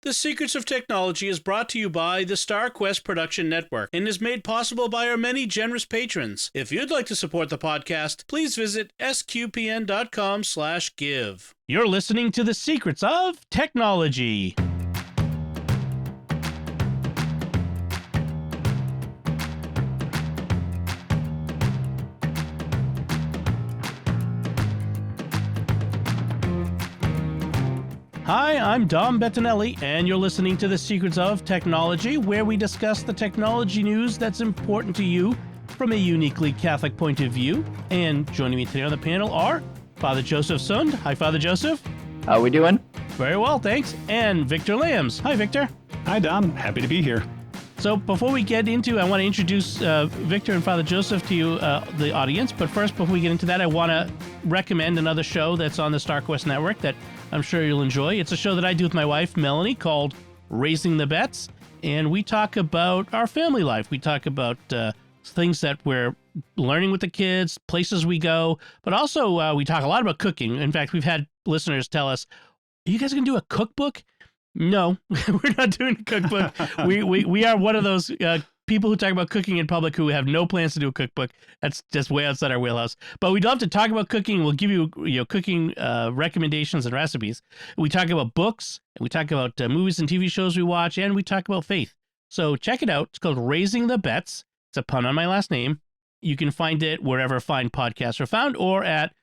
The Secrets of Technology is brought to you by the StarQuest Production Network and is made possible by our many generous patrons. If you'd like to support the podcast, please visit sqpn.com/give. You're listening to The Secrets of Technology. Hi, I'm Dom Bettinelli, and you're listening to The Secrets of Technology, where we discuss the technology news that's important to you from a uniquely Catholic point of view. And joining me today on the panel are Father Joseph Sund. Hi, Father Joseph. How we doing? Very well, thanks. And Victor Lambs. Hi, Victor. Hi, Dom. Happy to be here. So before we get into, I want to introduce Victor and Father Joseph to you, the audience. But first, before we get into that, I want to recommend another show that's on the StarQuest Network that I'm sure you'll enjoy. It's a show that I do with my wife, Melanie, called Raising the Bets. And we talk about our family life. We talk about things that we're learning with the kids, places we go. But also, we talk a lot about cooking. In fact, we've had listeners tell us, are you guys going to do a cookbook? No, we're not doing a cookbook. We are one of those people who talk about cooking in public who have no plans to do a cookbook. That's just way outside our wheelhouse. But we'd love to talk about cooking. We'll give you cooking recommendations and recipes. We talk about books, and we talk about movies and TV shows we watch, and we talk about faith. So check it out. It's called Raising the Bets. It's a pun on my last name. You can find it wherever fine podcasts are found, or at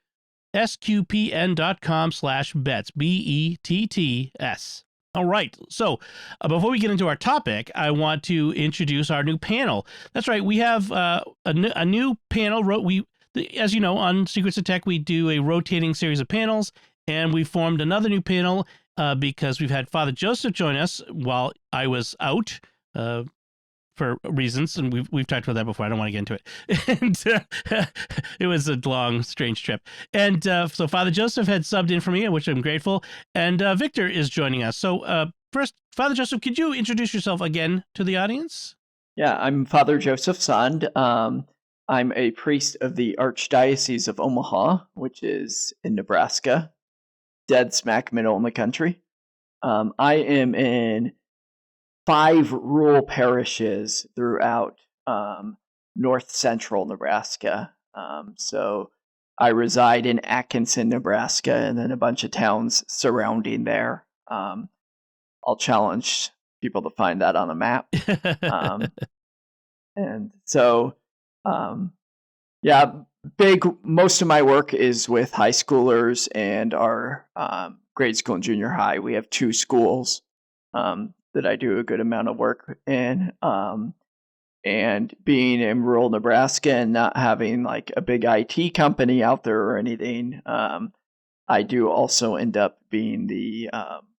sqpn.com/bets, BETTS. All right. So before we get into our topic, I want to introduce our new panel. That's right. We have a new panel. As you know, on Secrets of Tech, we do a rotating series of panels, and we formed another new panel because we've had Father Joseph join us while I was out for reasons, and we've talked about that before. I don't want to get into it. And it was a long, strange trip. And so Father Joseph had subbed in for me, which I'm grateful. And Victor is joining us. So first, Father Joseph, could you introduce yourself again to the audience? Yeah, I'm Father Joseph Sund. I'm a priest of the Archdiocese of Omaha, which is in Nebraska, dead smack middle in the country. I am in 5 rural parishes throughout north central Nebraska. So I reside in Atkinson, Nebraska, and then a bunch of towns surrounding there. I'll challenge people to find that on a map. And so, most of my work is with high schoolers and our grade school and junior high. We have 2 schools that I do a good amount of work in. And being in rural Nebraska and not having like a big IT company out there or anything, I do also end up being the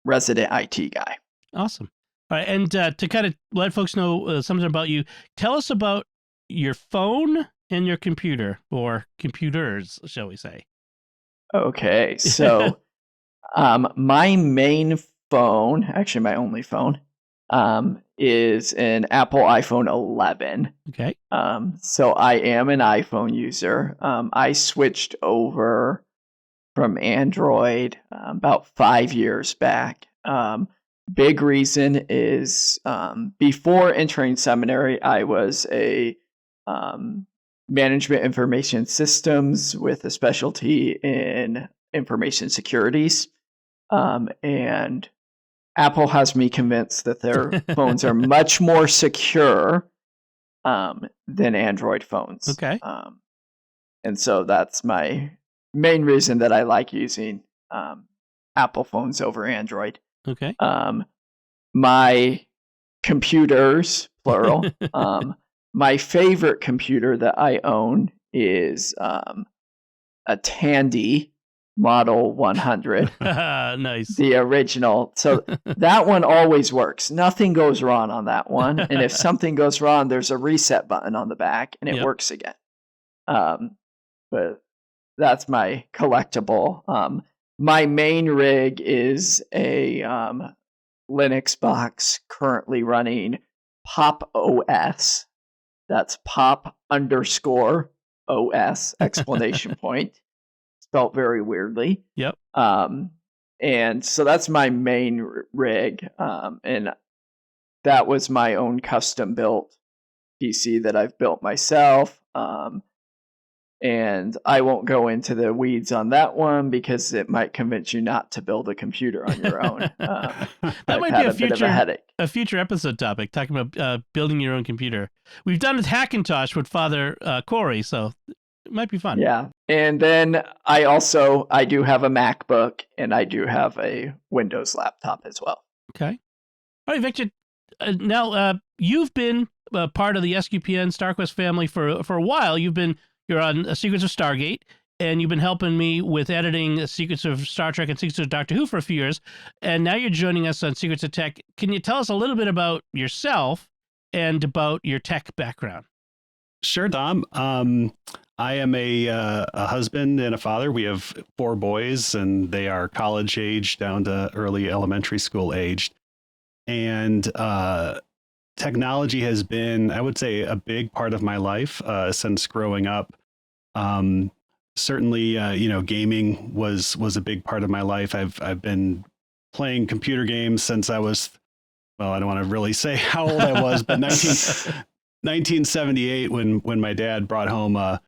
resident IT guy. Awesome. All right. And to kind of let folks know something about you, tell us about your phone and your computer, or computers, shall we say. Okay. So my main phone, actually my only phone, is an Apple iPhone 11. Okay. So I am an iPhone user. I switched over from Android about 5 years back. Big reason is before entering seminary, I was a management information systems with a specialty in information securities. And Apple has me convinced that their phones are much more secure than Android phones. Okay. And so that's my main reason that I like using Apple phones over Android. Okay. My computers, plural, my favorite computer that I own is a Tandy Model 100. Nice. The original. So that one always works. Nothing goes wrong on that one. And if something goes wrong, there's a reset button on the back and it works again. But that's my collectible. My main rig is a Linux box currently running Pop OS. That's pop_OS exclamation point. Spelled very weirdly. Yep. And so that's my main rig. And that was my own custom built PC that I've built myself. And I won't go into the weeds on that one because it might convince you not to build a computer on your own. That might be a future episode topic, talking about building your own computer. We've done a Hackintosh with Father Corey, so it might be fun. Yeah. And then I do have a MacBook and I do have a Windows laptop as well. Okay. All right, Victor. Now, you've been part of the SQPN StarQuest family for a while. You're on Secrets of Stargate, and you've been helping me with editing Secrets of Star Trek and Secrets of Doctor Who for a few years, and now you're joining us on Secrets of Tech. Can you tell us a little bit about yourself and about your tech background? Sure, Dom. I am a husband and a father. We have 4 boys, and they are college age down to early elementary school aged. And technology has been, I would say, a big part of my life since growing up. Certainly, gaming was a big part of my life. I've been playing computer games since I was, well, I don't want to really say how old I was, but 1978 when my dad brought home a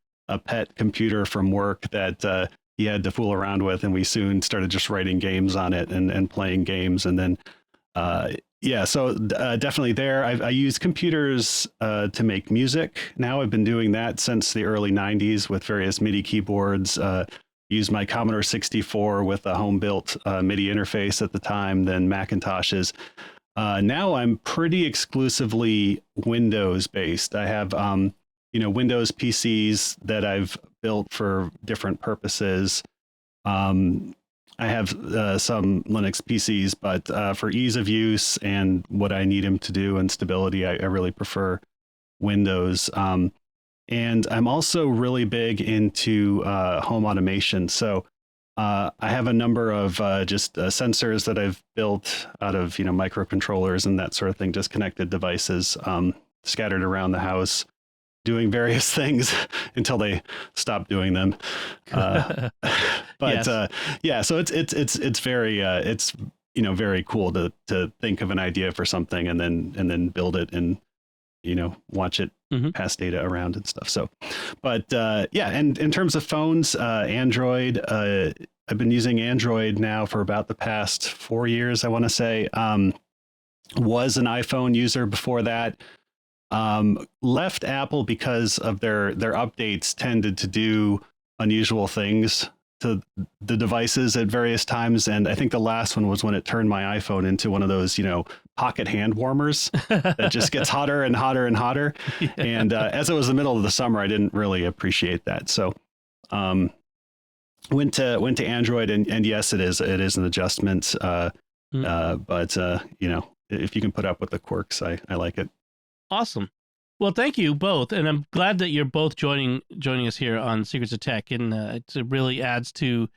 pet computer from work that he had to fool around with, and we soon started just writing games on it and playing games, and then so definitely there. I use computers to make music. Now I've been doing that since the early 90s with various MIDI keyboards. Used my Commodore 64 with a home-built MIDI interface at the time, then Macintoshes. Now I'm pretty exclusively Windows-based. I have Windows PCs that I've built for different purposes. I have some Linux PCs, but for ease of use and what I need them to do and stability, I really prefer Windows. And I'm also really big into home automation. So I have a number of just sensors that I've built out of microcontrollers and that sort of thing, just connected devices scattered around the house, doing various things until they stop doing them. So it's very very cool to think of an idea for something and then build it and watch it pass data around and stuff. So, but and in terms of phones, Android, I've been using Android now for about the past 4 years, I want to say. Was an iPhone user before that. Left Apple because of their updates tended to do unusual things to the devices at various times. And I think the last one was when it turned my iPhone into one of those, pocket hand warmers that just gets hotter and hotter and hotter. Yeah. And as it was the middle of the summer, I didn't really appreciate that. So went to Android, and yes, it is an adjustment. But if you can put up with the quirks, I like it. Awesome. Well, thank you both, and I'm glad that you're both joining us here on Secrets of Tech, and it really adds to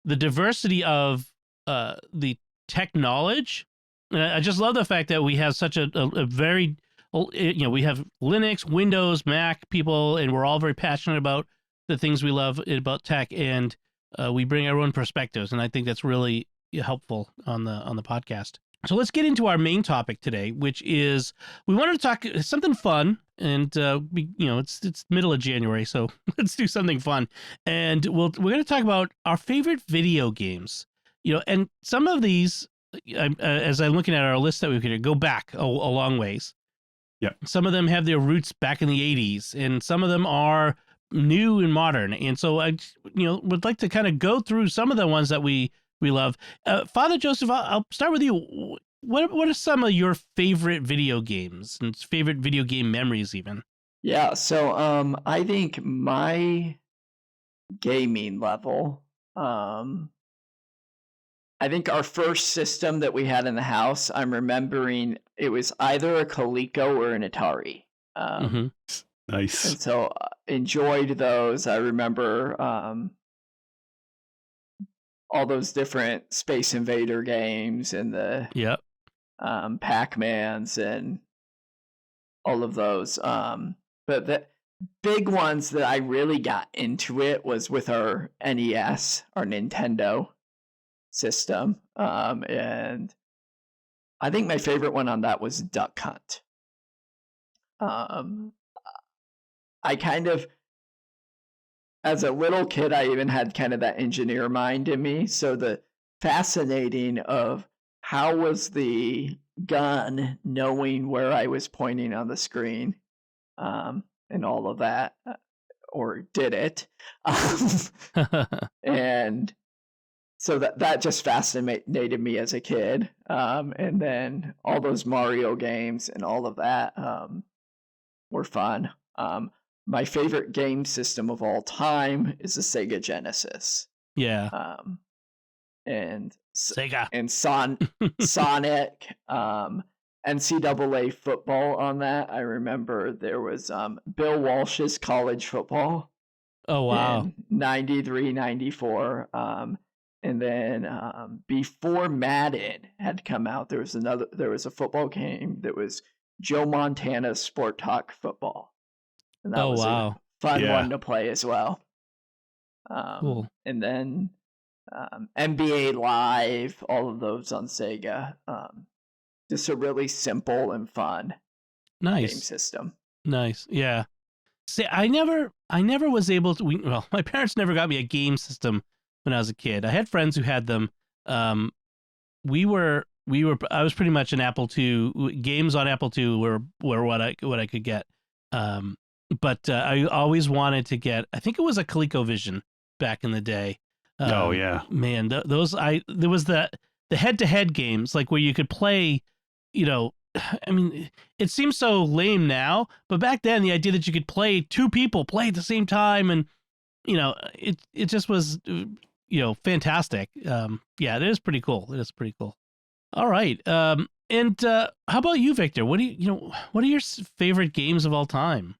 the diversity of the tech knowledge. And I just love the fact that we have such a very, we have Linux, Windows, Mac people, and we're all very passionate about the things we love about tech, and we bring our own perspectives, and I think that's really helpful on the podcast. So let's get into our main topic today, which is we wanted to talk something fun, and it's middle of January, so let's do something fun. And we're going to talk about our favorite video games. And some of these, as I'm looking at our list that we could go back a long ways. Yeah. Some of them have their roots back in the 80s, and some of them are new and modern. And so I, would like to kind of go through some of the ones that we love. Father Joseph, I'll start with you. What are some of your favorite video games and favorite video game memories even? Yeah, so I think my gaming level, I think our first system that we had in the house, I'm remembering it was either a Coleco or an Atari. Nice. And so enjoyed those. I remember all those different Space Invader games and the Pac-Mans and all of those. But the big ones that I really got into it was with our NES, our Nintendo. system. And I think my favorite one on that was Duck Hunt. I kind of, as a little kid, I even had kind of that engineer mind in me. So the fascinating of how was the gun knowing where I was pointing on the screen, and all of that, or did it? And so that just fascinated me as a kid. And then all those Mario games and all of that were fun. My favorite game system of all time is the Sega Genesis. Yeah. And Sega. And Sonic, NCAA football on that. I remember there was Bill Walsh's college football. Oh, wow. In 93, 94. And then before Madden had come out, there was a football game that was Joe Montana's Sport Talk Football. And that was a fun one to play as well. Cool. And then NBA Live, all of those on Sega. Just a really simple and fun game system. Nice. Yeah. See, I never was able to. My parents never got me a game system when I was a kid. I had friends who had them. I was pretty much an Apple II. Games on Apple II were what I could get. But I always wanted to get. I think it was a ColecoVision back in the day. Oh yeah, man, there was the head-to-head games, like where you could play. I mean, it seems so lame now, but back then the idea that you could play two people play at the same time, and it just was fantastic. Yeah, it is pretty cool. All right. And how about you, Victor? What are your favorite games of all time?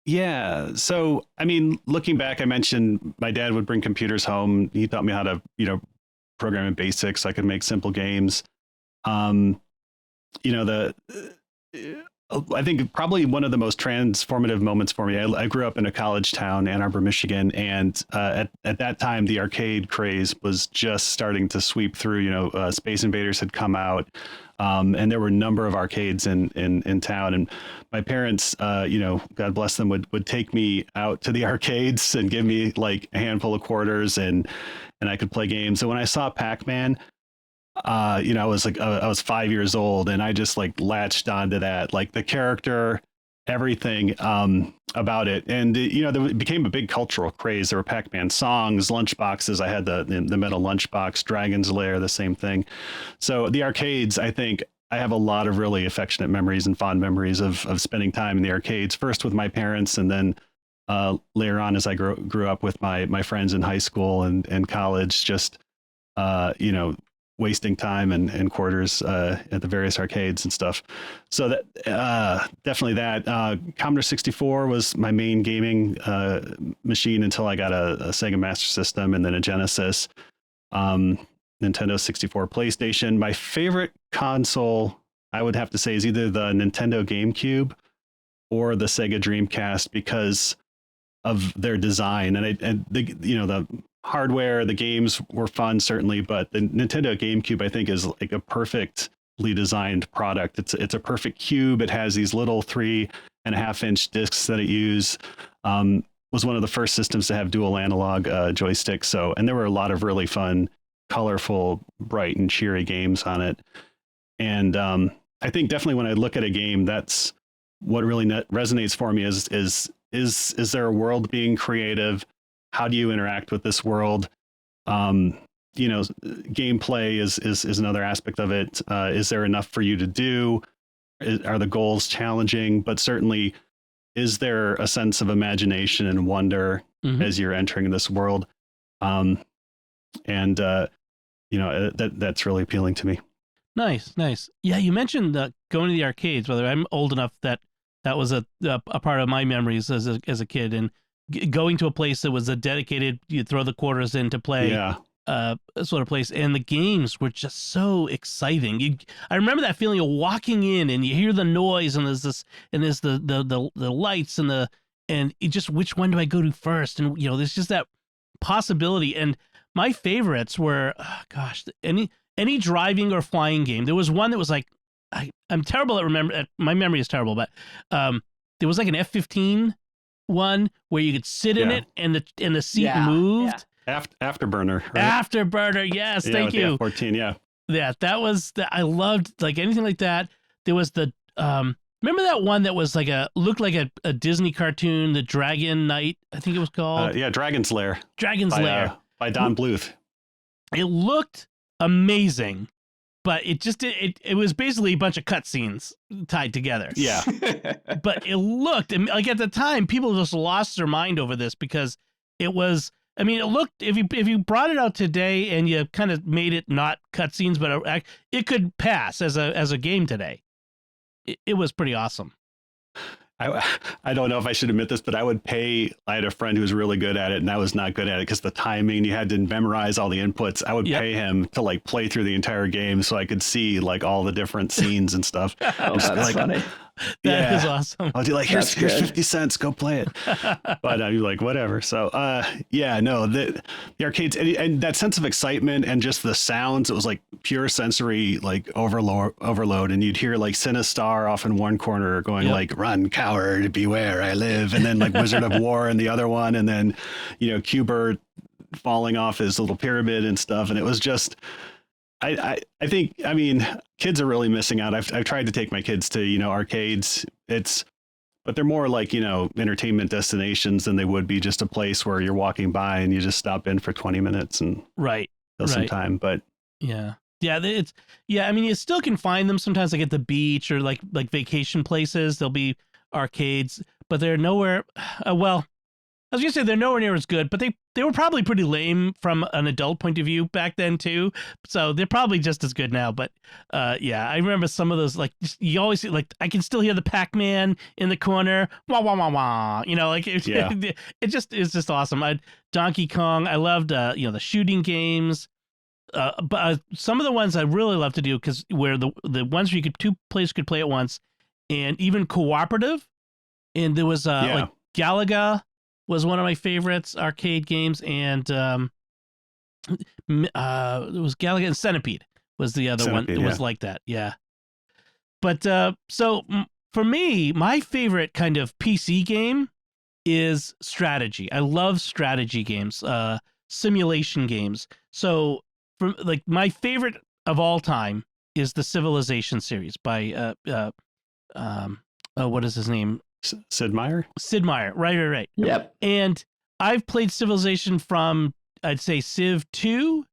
Yeah. So, I mean, looking back, I mentioned my dad would bring computers home. He taught me how to, program in BASIC so I could make simple games. I think probably one of the most transformative moments for me, I grew up in a college town, Ann Arbor, Michigan. And at that time, the arcade craze was just starting to sweep through. Space Invaders had come out. And there were a number of arcades in town. And my parents, God bless them, would take me out to the arcades and give me like a handful of quarters and I could play games. So when I saw Pac-Man, I was 5 years old and I just like latched onto that, like the character, everything about it. And, it became a big cultural craze. There were Pac-Man songs, lunchboxes. I had the metal lunchbox, Dragon's Lair, the same thing. So the arcades, I think I have a lot of really affectionate memories and fond memories of spending time in the arcades, first with my parents and then later on as I grew up with my friends in high school and college, just, wasting time and quarters at the various arcades and stuff. So that definitely that. Commodore 64 was my main gaming machine until I got a Sega Master System and then a Genesis, Nintendo 64, PlayStation. My favorite console, I would have to say, is either the Nintendo GameCube or the Sega Dreamcast because of their design and the hardware, the games were fun, certainly, but the Nintendo GameCube, I think, is like a perfectly designed product. It's a perfect cube. It has these little 3.5-inch discs that it used. Was one of the first systems to have dual analog joysticks. So, and there were a lot of really fun, colorful, bright and cheery games on it. And I think definitely when I look at a game, that's what really resonates for me is there a world being creative? How do you interact with this world? Gameplay is another aspect of it. Is there enough for you to do? Are the goals challenging? But certainly, is there a sense of imagination and wonder as you're entering this world? That's really appealing to me. Nice. Yeah, you mentioned going to the arcades. Whether I'm old enough that was a part of my memories as a kid, and going to a place that was a dedicated, you throw the quarters in to play, sort of place, and the games were just so exciting. I remember that feeling of walking in, and you hear the noise, and there's the lights, and you just, which one do I go to first? And there's just that possibility. And my favorites were, any driving or flying game. There was one that was like, I'm terrible at remember. My memory is terrible, but there was like an F-15 one where you could sit in it and the seat moved. Afterburner. Right? Afterburner, yes, thank you. F-14, yeah. Yeah, that was I loved like anything like that. There was the remember that one that was like looked like a Disney cartoon, the Dragon Knight, I think it was called. Dragon's Lair. Dragon's Lair by Don Bluth. It looked amazing, but it was basically a bunch of cutscenes tied together. Yeah. But it looked like at the time people just lost their mind over this because it was. I mean, it looked if you brought it out today and you kind of made it not cutscenes, but it could pass as a game today. It was pretty awesome. I don't know if I should admit this, but I had a friend who was really good at it, and I was not good at it because the timing, you had to memorize all the inputs. I would pay him to like play through the entire game so I could see like all the different scenes and stuff. Oh, that's funny. That is awesome. I'll do like, here's 50 cents, go play it. But I'm like, whatever. So, the arcades and that sense of excitement and just the sounds, it was like pure sensory, like overload. And you'd hear like Sinistar off in one corner going like, run, coward, beware, I live. And then like Wizard of War in the other one. And then, Cubert falling off his little pyramid and stuff. And it was just, I think, kids are really missing out. I've tried to take my kids to, arcades. But they're more like, entertainment destinations than they would be just a place where you're walking by and you just stop in for 20 minutes and kill some time. But yeah, you still can find them sometimes like at the beach or like vacation places. There'll be arcades, but they're nowhere. I was gonna say they're nowhere near as good, but they were probably pretty lame from an adult point of view back then too. So they're probably just as good now. But I remember some of those. Like you always see, like I can still hear the Pac-Man in the corner, wah wah wah wah. It's just awesome. Donkey Kong. I loved the shooting games. But some of the ones I really love to do because where the ones where two players could play at once, and even cooperative. And there was like Galaga was one of my favorites arcade games, and it was Galaga and Centipede was the other one. It was like that, yeah. But so for me, my favorite kind of PC game is strategy. I love strategy games, simulation games. So for like my favorite of all time is the Civilization series by what is his name? Sid Meier? Sid Meier, right. Yep. And I've played Civilization from, I'd say, Civ 2,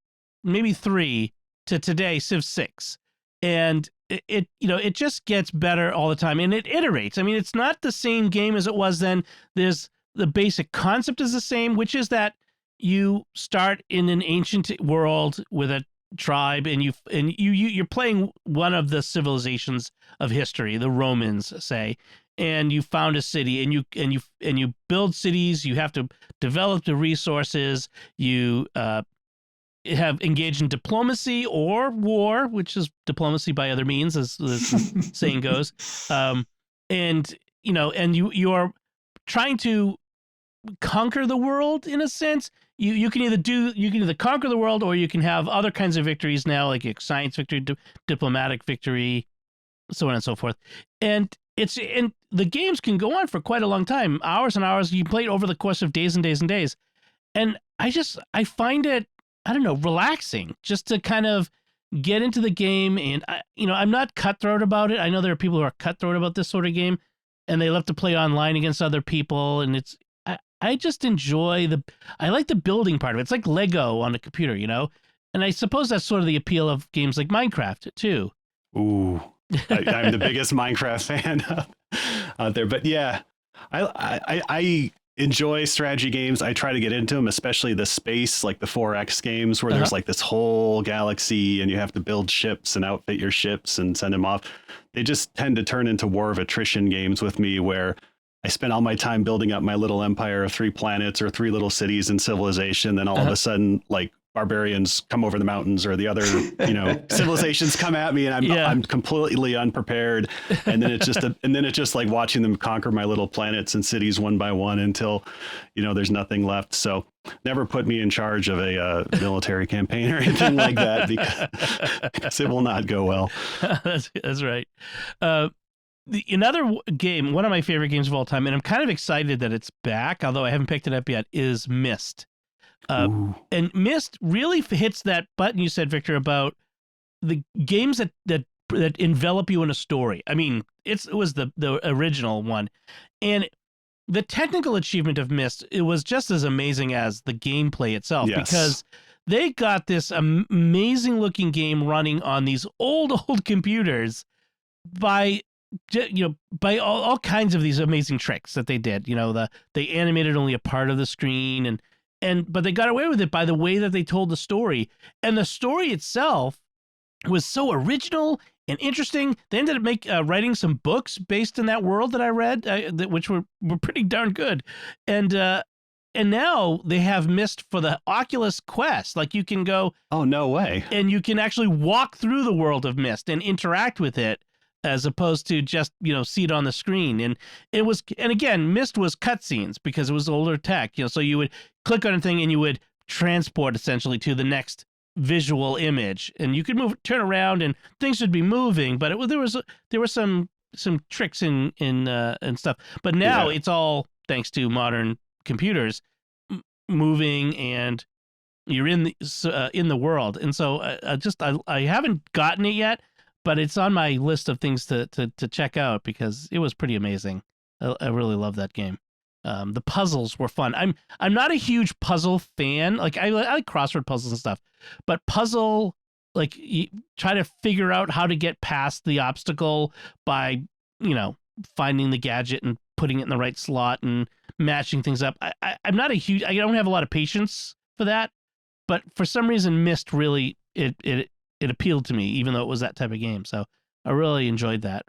maybe 3, to today, Civ 6. And it just gets better all the time. And it iterates. I mean, it's not the same game as it was then. There's the basic concept is the same, which is that you start in an ancient world with a tribe, and you're playing one of the civilizations of history, the Romans, say. And you found a city, and you build cities. You have to develop the resources. You have engaged in diplomacy or war, which is diplomacy by other means, as the saying goes. And you are trying to conquer the world in a sense. You can either conquer the world, or you can have other kinds of victories now, like science victory, diplomatic victory, so on and so forth. And the games can go on for quite a long time, hours and hours. You play it over the course of days and days and days. And I find it, I don't know, relaxing just to kind of get into the game. And I'm not cutthroat about it. I know there are people who are cutthroat about this sort of game, and they love to play online against other people. And I just enjoy I like the building part of it. It's like Lego on a computer, and I suppose that's sort of the appeal of games like Minecraft too. Ooh. I'm the biggest Minecraft fan out there, but yeah, I enjoy strategy games. I try to get into them, especially the space, like the 4X games where there's like this whole galaxy and you have to build ships and outfit your ships and send them off. They just tend to turn into war of attrition games with me, where I spend all my time building up my little empire of 3 planets or 3 little cities in Civilization. Then all of a sudden, like, barbarians come over the mountains, or the other, civilizations come at me, and I'm completely unprepared. And then it's just like watching them conquer my little planets and cities one by one until, there's nothing left. So never put me in charge of a military campaign or anything like that because it will not go well. That's right. Another game, one of my favorite games of all time, and I'm kind of excited that it's back, although I haven't picked it up yet, is Myst. And Myst really hits that button you said, Victor, about the games that envelop you in a story. I mean, it was the original one, and the technical achievement of Myst, it was just as amazing as the gameplay itself, because they got this amazing looking game running on these old computers by all kinds of these amazing tricks that they did. They animated only a part of the screen, but they got away with it by the way that they told the story. And the story itself was so original and interesting. They ended up writing some books based in that world that I read, which were pretty darn good. And now they have Myst for the Oculus Quest. Like, you can go, oh, no way, and you can actually walk through the world of Myst and interact with it, as opposed to just, see it on the screen. And again, Myst was cutscenes because it was older tech, so you would click on a thing and you would transport essentially to the next visual image, and you could turn around and things would be moving, but there were some tricks in and stuff. But now it's all, thanks to modern computers, moving, and you're in the world. And so I haven't gotten it yet, but it's on my list of things to check out because it was pretty amazing. I really love that game. The puzzles were fun. I'm not a huge puzzle fan. Like, I like crossword puzzles and stuff, but puzzle, like, you try to figure out how to get past the obstacle by, finding the gadget and putting it in the right slot and matching things up. I'm not I don't have a lot of patience for that, but for some reason, Myst really, it appealed to me, even though it was that type of game. So I really enjoyed that.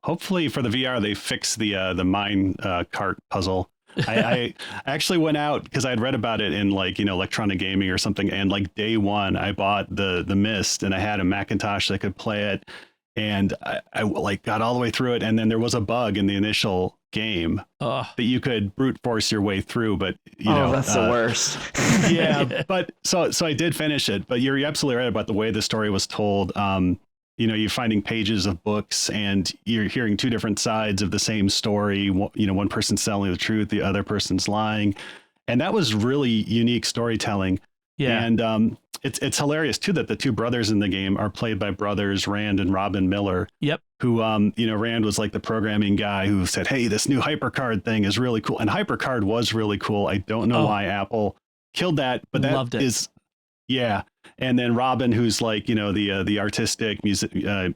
Hopefully for the VR they fix the mine cart puzzle. I actually went out because I'd read about it in Electronic Gaming or something, and day one I bought the Myst, and I had a Macintosh that could play it, and I got all the way through it, and then there was a bug in the initial game that you could brute force your way through, but that's the worst. Yeah, but so I did finish it. But you're absolutely right about the way the story was told. You're finding pages of books and you're hearing two different sides of the same story. One person's telling the truth, the other person's lying. And that was really unique storytelling. Yeah. And it's hilarious too that the two brothers in the game are played by brothers Rand and Robin Miller. Yep. Who, Rand was like the programming guy who said, hey, this new HyperCard thing is really cool. And HyperCard was really cool. I don't know why Apple killed that, but that is, yeah. And then Robin, who's the artistic music, guy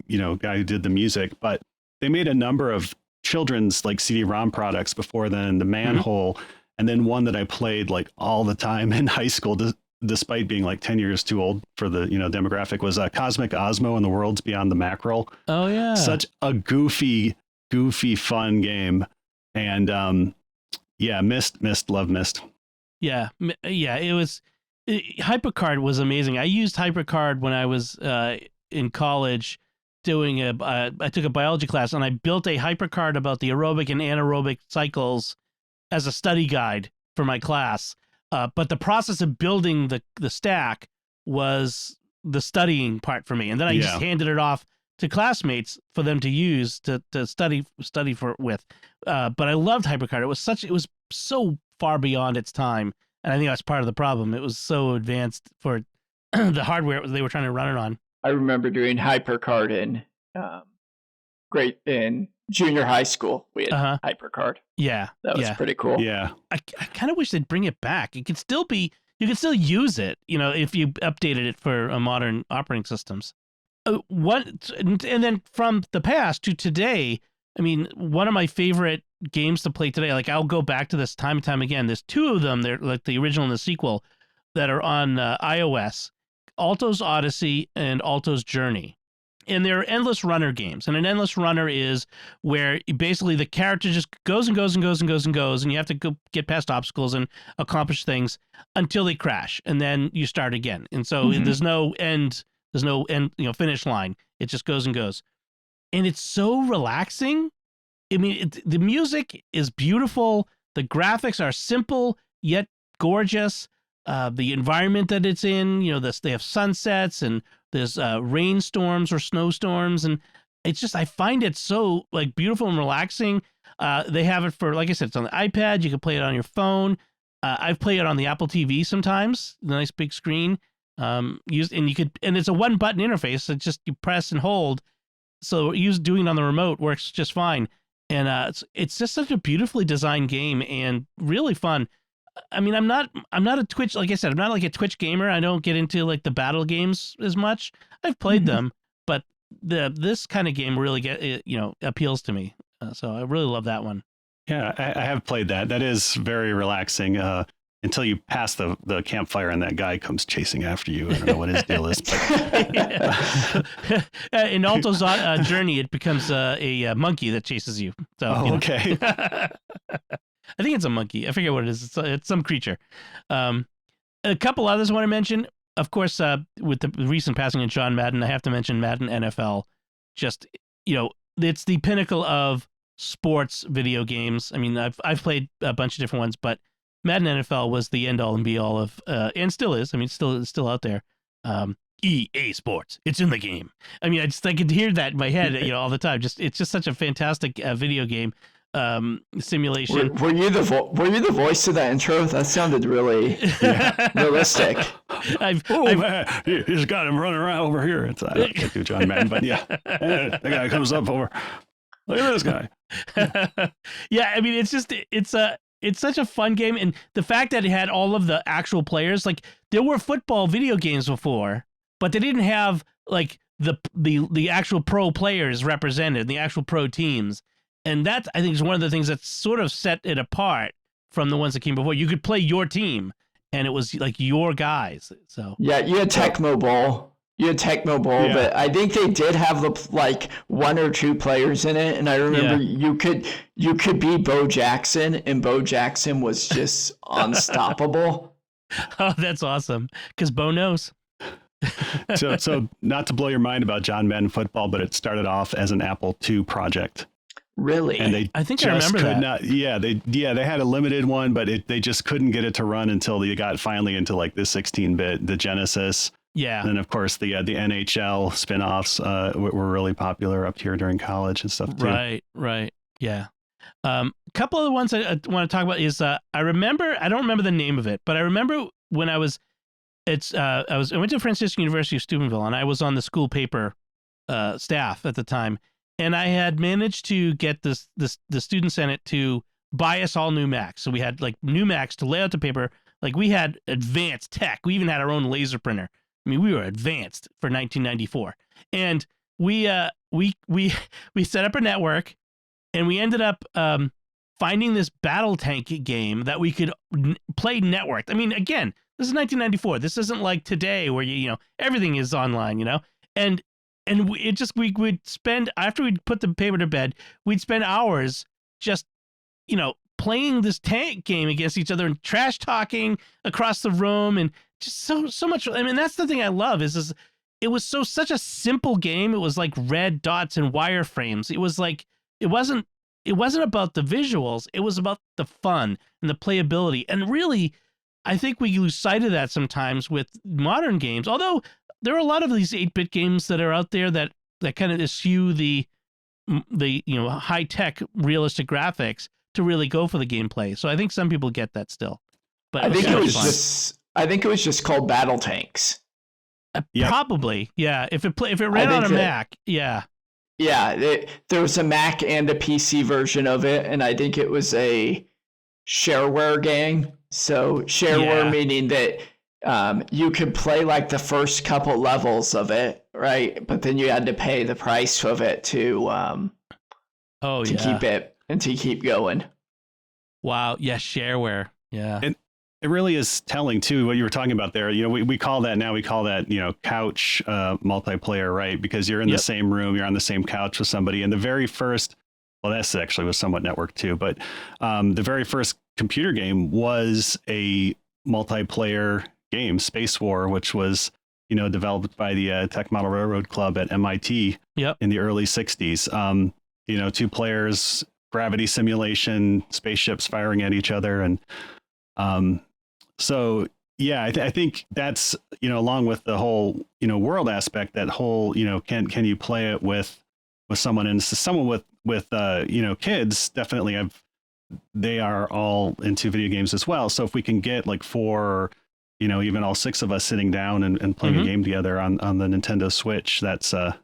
who did the music, but they made a number of children's CD-ROM products before then, the Manhole, and then one that I played all the time in high school, despite being 10 years too old for the demographic, was Cosmic Osmo and the Worlds Beyond the Mackerel. Oh yeah, such a goofy, fun game, and Myst, love Myst. Yeah, it was. HyperCard was amazing. I used HyperCard when I was in college doing I took a biology class, and I built a HyperCard about the aerobic and anaerobic cycles as a study guide for my class. But the process of building the stack was the studying part for me. And then I just handed it off to classmates for them to use to study with. But I loved HyperCard. It was so far beyond its time. And I think that's part of the problem. It was so advanced for the hardware they were trying to run it on. I remember doing HyperCard in junior high school. We had HyperCard. Yeah, that was pretty cool. Yeah, I kind of wish they'd bring it back. You could still use it, if you updated it for modern operating systems. And then from the past to today, I mean, one of my favorite games to play today, I'll go back to this time and time again. There's two of them, they're the original and the sequel, that are on iOS, Alto's Odyssey and Alto's Journey. And they're endless runner games. And an endless runner is where basically the character just goes and goes and goes and goes and goes, and you have to go get past obstacles and accomplish things until they crash, and then you start again. And so there's no end, finish line. It just goes and goes. And it's so relaxing. I mean, the music is beautiful. The graphics are simple yet gorgeous. The environment that it's in, they have sunsets and there's rainstorms or snowstorms, and it's just, I find it so like beautiful and relaxing. They have it for, like I said, it's on the iPad. You can play it on your phone. I've played it on the Apple TV sometimes, the nice big screen. And it's a one button interface. So just you press and hold. So doing it on the remote works just fine. And it's just such a beautifully designed game and really fun. I mean, I'm not a Twitch, like I said, I'm not like a Twitch gamer. I don't get into like the battle games as much. I've played them, but this kind of game really appeals to me. So I really love that one. Yeah, I have played that. That is very relaxing until you pass the campfire and that guy comes chasing after you. I don't know what his deal is. But... In Alto's journey, it becomes a monkey that chases you. So, okay. I think it's a monkey. I forget what it is. It's some creature. A couple others I want to mention. Of course, with the recent passing of John Madden, I have to mention Madden NFL. Just, it's the pinnacle of sports video games. I mean, I've played a bunch of different ones, but Madden NFL was the end all and be all of, and still is. I mean, it's still out there. EA Sports, it's in the game. I mean, I could hear that in my head, all the time. It's just such a fantastic video game simulation. Were you the voice of that intro? That sounded really realistic. He's got him running around over here. I can't do John Madden, but yeah, the guy comes up over. Look at this guy. Yeah, I mean, it's such a fun game, and the fact that it had all of the actual players, like there were football video games before, but they didn't have like the actual pro players represented, the actual pro teams, and that I think is one of the things that sort of set it apart from the ones that came before. You could play your team, and it was like your guys. So yeah, you had Tecmo Bowl. But I think they did have like one or two players in it, and I remember you could be Bo Jackson, and Bo Jackson was just unstoppable. Oh, that's awesome, because Bo knows. So not to blow your mind about John Madden football, but it started off as an Apple II project. Really? And I think I remember that. They had a limited one, but they just couldn't get it to run until they got finally into like the 16-bit, the Genesis. Yeah. And then, of course, the NHL spinoffs were really popular up here during college and stuff, too. Right. Yeah. A couple of the ones I want to talk about is I don't remember the name of it, but I remember when I went to Franciscan University of Steubenville, and I was on the school paper staff at the time, and I had managed to get the student senate to buy us all new Macs. So we had like new Macs to lay out the paper. Like we had advanced tech. We even had our own laser printer. I mean, we were advanced for 1994, and we set up a network, and we ended up finding this battle tank game that we could play networked. I mean, again, this is 1994. This isn't like today where everything is online, and we would spend, after we'd put the paper to bed, we'd spend hours just playing this tank game against each other and trash talking across the room, and just so much. I mean, that's the thing I love is it was such a simple game. It was like red dots and wireframes. It was like it wasn't about the visuals. It was about the fun and the playability. And really, I think we lose sight of that sometimes with modern games. Although there are a lot of these 8-bit games that are out there that kind of eschew the high tech realistic graphics to really go for the gameplay. So I think some people get that still. But I think it was just called Battle Tanks. Probably, yeah. If it ran on a Mac, yeah. Yeah, there was a Mac and a PC version of it, and I think it was a shareware game. So shareware meaning that you could play like the first couple levels of it, right? But then you had to pay the price of it to keep it and to keep going. Wow, yeah, shareware, yeah. And it really is telling too what you were talking about there. We call that couch multiplayer, right? Because you're in the same room, you're on the same couch with somebody. And the very first, this actually was somewhat networked too, but the very first computer game was a multiplayer game, Space War, which was developed by the Tech Model Railroad Club at MIT in the early 60s. 2 players, gravity simulation, spaceships firing at each other, and So yeah, I think that's, along with the whole, world aspect, that whole, can you play it with someone, and someone with kids, definitely they are all into video games as well. So if we can get like 4, even all 6 of us sitting down and playing a game together on the Nintendo Switch, that's a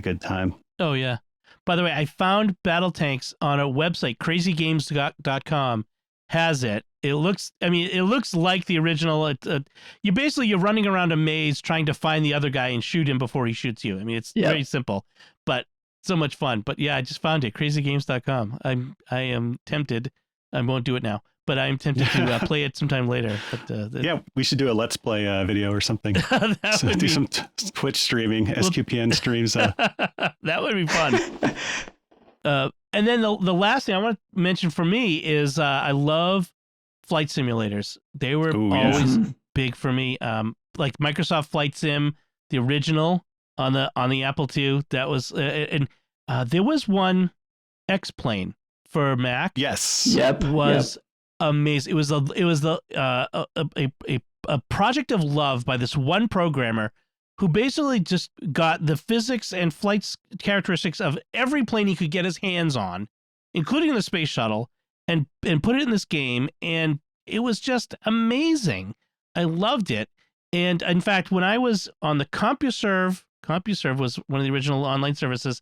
good time. Oh yeah. By the way, I found Battle Tanks on a website, crazygames.com has it. It looks like the original. You're running around a maze trying to find the other guy and shoot him before he shoots you. I mean, it's very simple, but so much fun. But yeah, I just found it, crazygames.com. I am tempted. I won't do it now, but I'm tempted to play it sometime later. But yeah, we should do a Let's Play video or something. Do some Twitch streaming, SQPN streams. That would be fun. And then the last thing I want to mention for me is I love flight simulators. They were always big for me. Like Microsoft Flight Sim, the original on the Apple II. That was there was one X-Plane for Mac. Yes. Yep. Was amazing. It was a project of love by this one programmer who basically just got the physics and flight characteristics of every plane he could get his hands on, including the space shuttle, and put it in this game, and it was just amazing. I loved it. And in fact, when I was on the CompuServe was one of the original online services,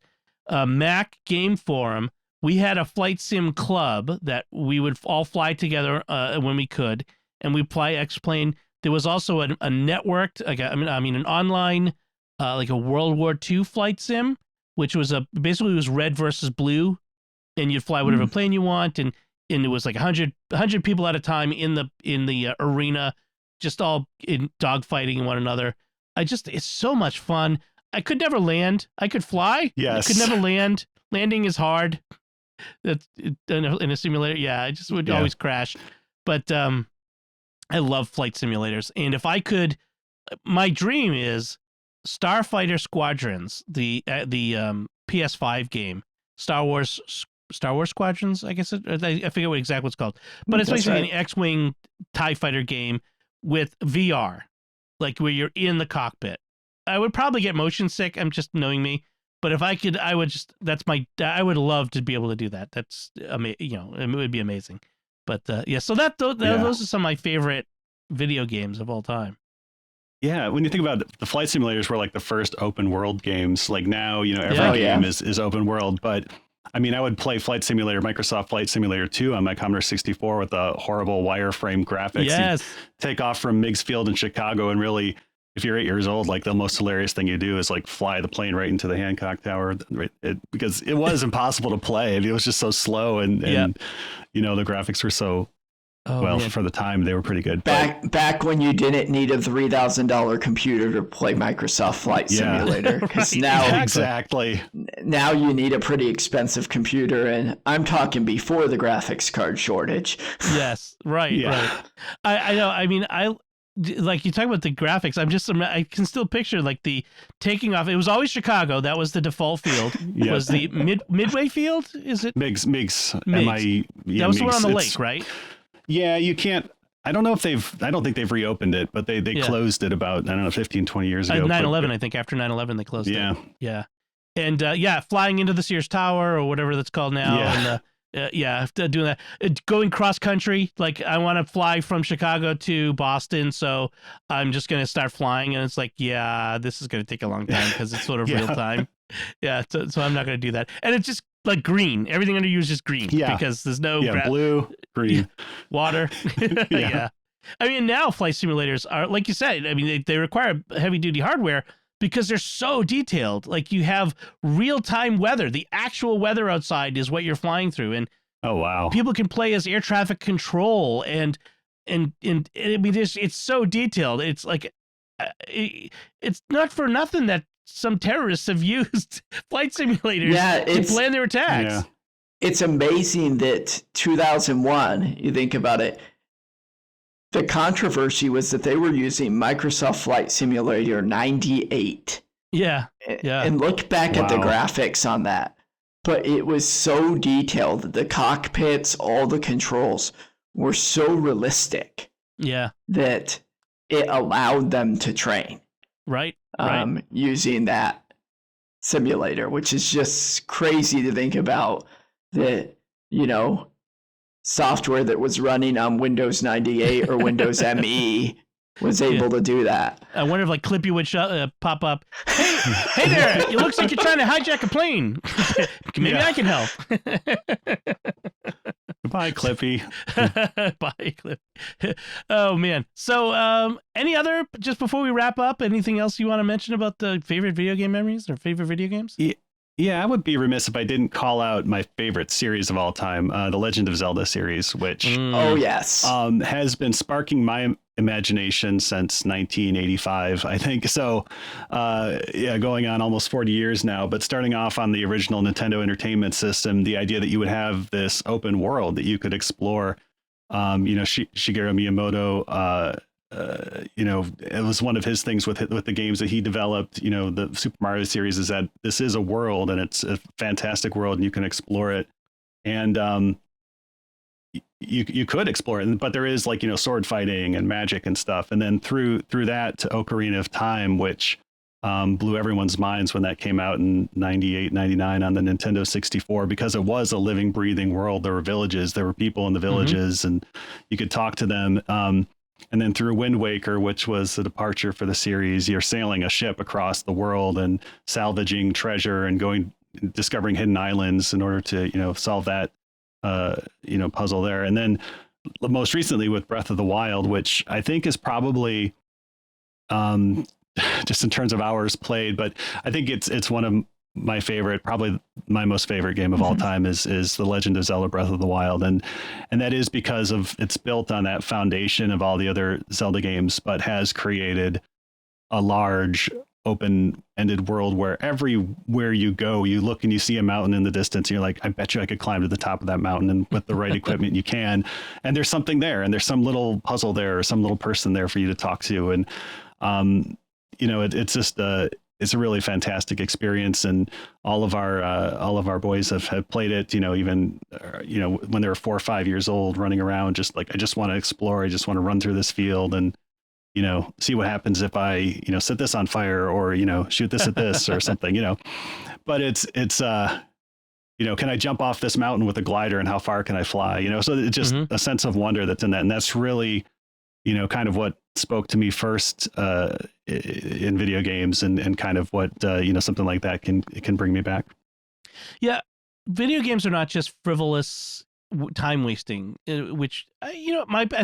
Mac Game Forum, we had a flight sim club that we would all fly together when we could, and we'd fly X-Plane. There was also a networked, an online, like a World War II flight sim, which was basically it was red versus blue, and you'd fly whatever plane you want, and it was like 100 people at a time in the arena, just all in dogfighting one another. It's so much fun. I could never land. I could fly. Yes. I could never land. Landing is hard. That's in a simulator. Yeah, I just would always crash. But I love flight simulators, and if I could, my dream is Starfighter Squadrons, the PS5 game, Star Wars Squadrons. I guess I forget what exactly it's called, but it's basically an X-wing TIE fighter game with VR, like where you're in the cockpit. I would probably get motion sick. I'm just knowing me, but if I could, I would just. I would love to be able to do that. That's it would be amazing. But so those are some of my favorite video games of all time. Yeah, when you think about it, the flight simulators were like the first open world games. Like now, every game is open world. But I mean, I would play Microsoft Flight Simulator 2 on my Commodore 64 with the horrible wireframe graphics. Yes. You'd take off from Meigs Field in Chicago, and really, if you're 8 years old, like the most hilarious thing you do is like fly the plane right into the Hancock Tower, because it was impossible to play. It was just so slow, and the graphics were so for the time they were pretty good. Back when you didn't need a $3,000 computer to play Microsoft Flight Simulator, because now exactly now you need a pretty expensive computer, and I'm talking before the graphics card shortage. Yes, right. I know. I mean, like you talk about the graphics, I can still picture like the taking off. It was always Chicago. That was the default field. Was the Midway field? Is it Meigs? That was the one on the lake, right? Yeah, you can't. I don't think they've reopened it, but they closed it about 15, 20 years ago. 9/11, I think after 9/11 they closed it. Yeah. And flying into the Sears Tower or whatever that's called now. Yeah. And doing that, going cross country. Like I want to fly from Chicago to Boston, so I'm just going to start flying, and it's like, this is going to take a long time because it's sort of real time. Yeah, so I'm not going to do that. And it's just like green. Everything under you is just green because there's no blue, green, water. Yeah. I mean, now flight simulators are, like you said, I mean, they require heavy duty hardware because they're so detailed. Like you have real time weather. The actual weather outside is what you're flying through. And oh, wow. People can play as air traffic control and I mean, it's so detailed. It's like, it's not for nothing that some terrorists have used flight simulators to plan their attacks. Yeah. It's amazing that 2001, you think about it, the controversy was that they were using Microsoft Flight Simulator 98. Yeah. And look back at the graphics on that. But it was so detailed. The cockpits, all the controls were so realistic. Yeah. that it allowed them to train. Right. Using that simulator, which is just crazy to think about, that, software that was running on Windows 98 or Windows ME was able to do that. I wonder if like Clippy would pop up. Hey there! It looks like you're trying to hijack a plane. Maybe I can help. Bye, Clippy. Bye, Clippy. Oh man. So, any other, just before we wrap up, anything else you want to mention about the favorite video game memories or favorite video games? Yeah, I would be remiss if I didn't call out my favorite series of all time, the Legend of Zelda series, which oh yes, has been sparking my imagination since 1985, I think. So, going on almost 40 years now. But starting off on the original Nintendo Entertainment System, the idea that you would have this open world that you could explore. Shigeru Miyamoto. It was one of his things with the games that he developed. The Super Mario series is that this is a world, and it's a fantastic world, and you can explore it. And you could explore it, but there is sword fighting and magic and stuff. And then through that to Ocarina of Time, which blew everyone's minds when that came out in 98, 99 on the Nintendo 64, because it was a living, breathing world. There were villages, there were people in the villages, and you could talk to them. And then through Wind Waker, which was the departure for the series, you're sailing a ship across the world and salvaging treasure and discovering hidden islands in order to, solve that, puzzle there. And then most recently with Breath of the Wild, which I think is probably, just in terms of hours played, but I think it's one of my favorite, probably my most favorite game of all time is The Legend of Zelda Breath of the Wild. And that is because it's built on that foundation of all the other Zelda games, but has created a large open-ended world where everywhere you go, you look and you see a mountain in the distance, and you're like, I bet you I could climb to the top of that mountain, and with the right equipment you can. And there's something there, and there's some little puzzle there or some little person there for you to talk to. And it's just it's a really fantastic experience, and all of our boys have played it. Even when they were 4 or 5 years old, running around, just like, I just want to explore. I just want to run through this field and see what happens if I set this on fire, or shoot this at this or something. But it's can I jump off this mountain with a glider, and how far can I fly? So it's just a sense of wonder that's in that, and that's really kind of what spoke to me first in video games, and kind of what something like that can bring me back. Yeah, video games are not just frivolous time wasting, which I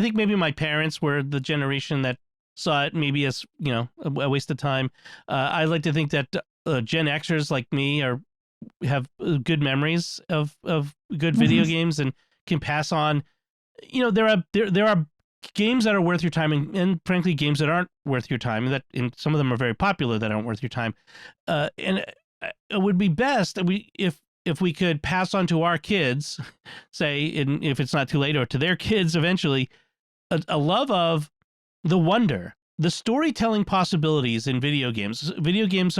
think maybe my parents were the generation that saw it maybe as a waste of time. I like to think that Gen Xers like me have good memories of good video games and can pass on. There are games that are worth your time, and frankly games that aren't worth your time, and some of them are very popular that aren't worth your time. And it would be best that if we could pass on to our kids, say, if it's not too late, or to their kids eventually, a love of the wonder, the storytelling possibilities in video games. Video games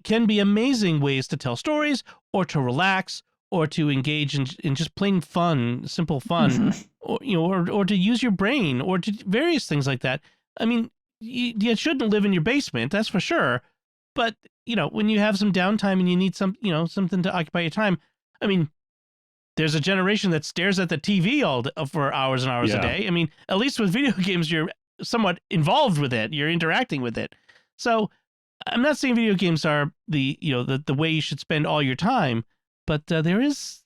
can be amazing ways to tell stories, or to relax, or to engage in just plain fun, simple fun, or to use your brain, or to various things like that. I mean, you shouldn't live in your basement, that's for sure. But when you have some downtime and you need something to occupy your time, I mean, there's a generation that stares at the TV for hours and hours a day. I mean, at least with video games, you're somewhat involved with it. You're interacting with it. So I'm not saying video games are the way you should spend all your time, but there is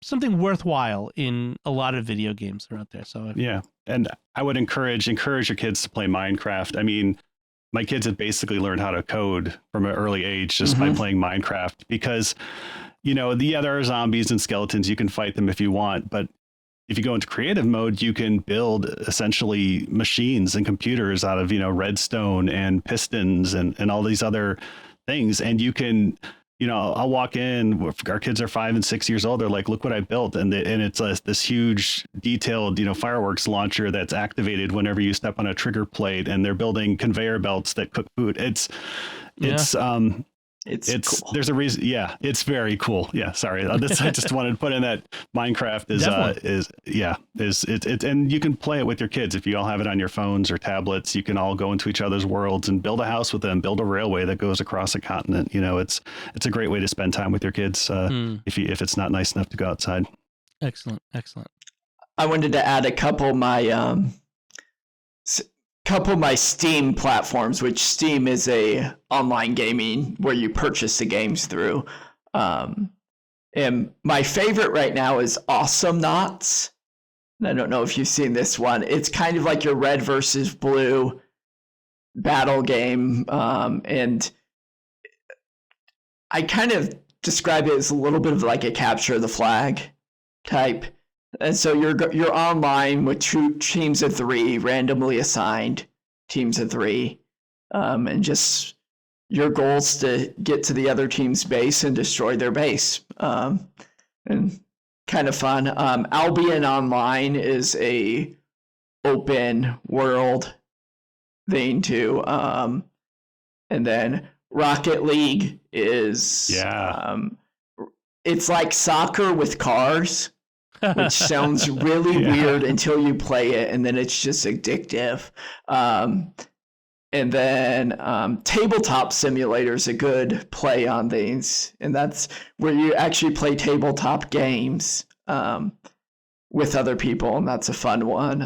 something worthwhile in a lot of video games that are out there. So yeah, and I would encourage your kids to play Minecraft. I mean, my kids have basically learned how to code from an early age just by playing Minecraft, because there are zombies and skeletons. You can fight them if you want, but if you go into creative mode, you can build essentially machines and computers out of redstone and pistons and all these other things, and you can. I'll walk in. Our kids are 5 and 6 years old. They're like, "Look what I built!" And it's this huge, detailed, fireworks launcher that's activated whenever you step on a trigger plate. And they're building conveyor belts that cook food. It's It's cool. There's a reason. Yeah, it's very cool. Yeah, sorry. I just wanted to put in that Minecraft is and you can play it with your kids. If you all have it on your phones or tablets, you can all go into each other's worlds and build a house with them, build a railway that goes across a continent. You know, it's a great way to spend time with your kids if it's not nice enough to go outside. Excellent. I wanted to add a couple of my Steam platforms, which Steam is a online gaming where you purchase the games through. And my favorite right now is Awesome Knots. I don't know if you've seen this one. It's kind of like your red versus blue battle game. And I kind of describe it as a little bit of like a capture the flag type. And so you're online with two teams of 3, randomly assigned teams of 3, and just your goal is to get to the other team's base and destroy their base. And kind of fun. Albion Online is a open world thing too. And then Rocket League is it's like soccer with cars. Which sounds really weird until you play it, and then it's just addictive. And then Tabletop Simulator is a good play on these, and that's where you actually play tabletop games with other people, and that's a fun one.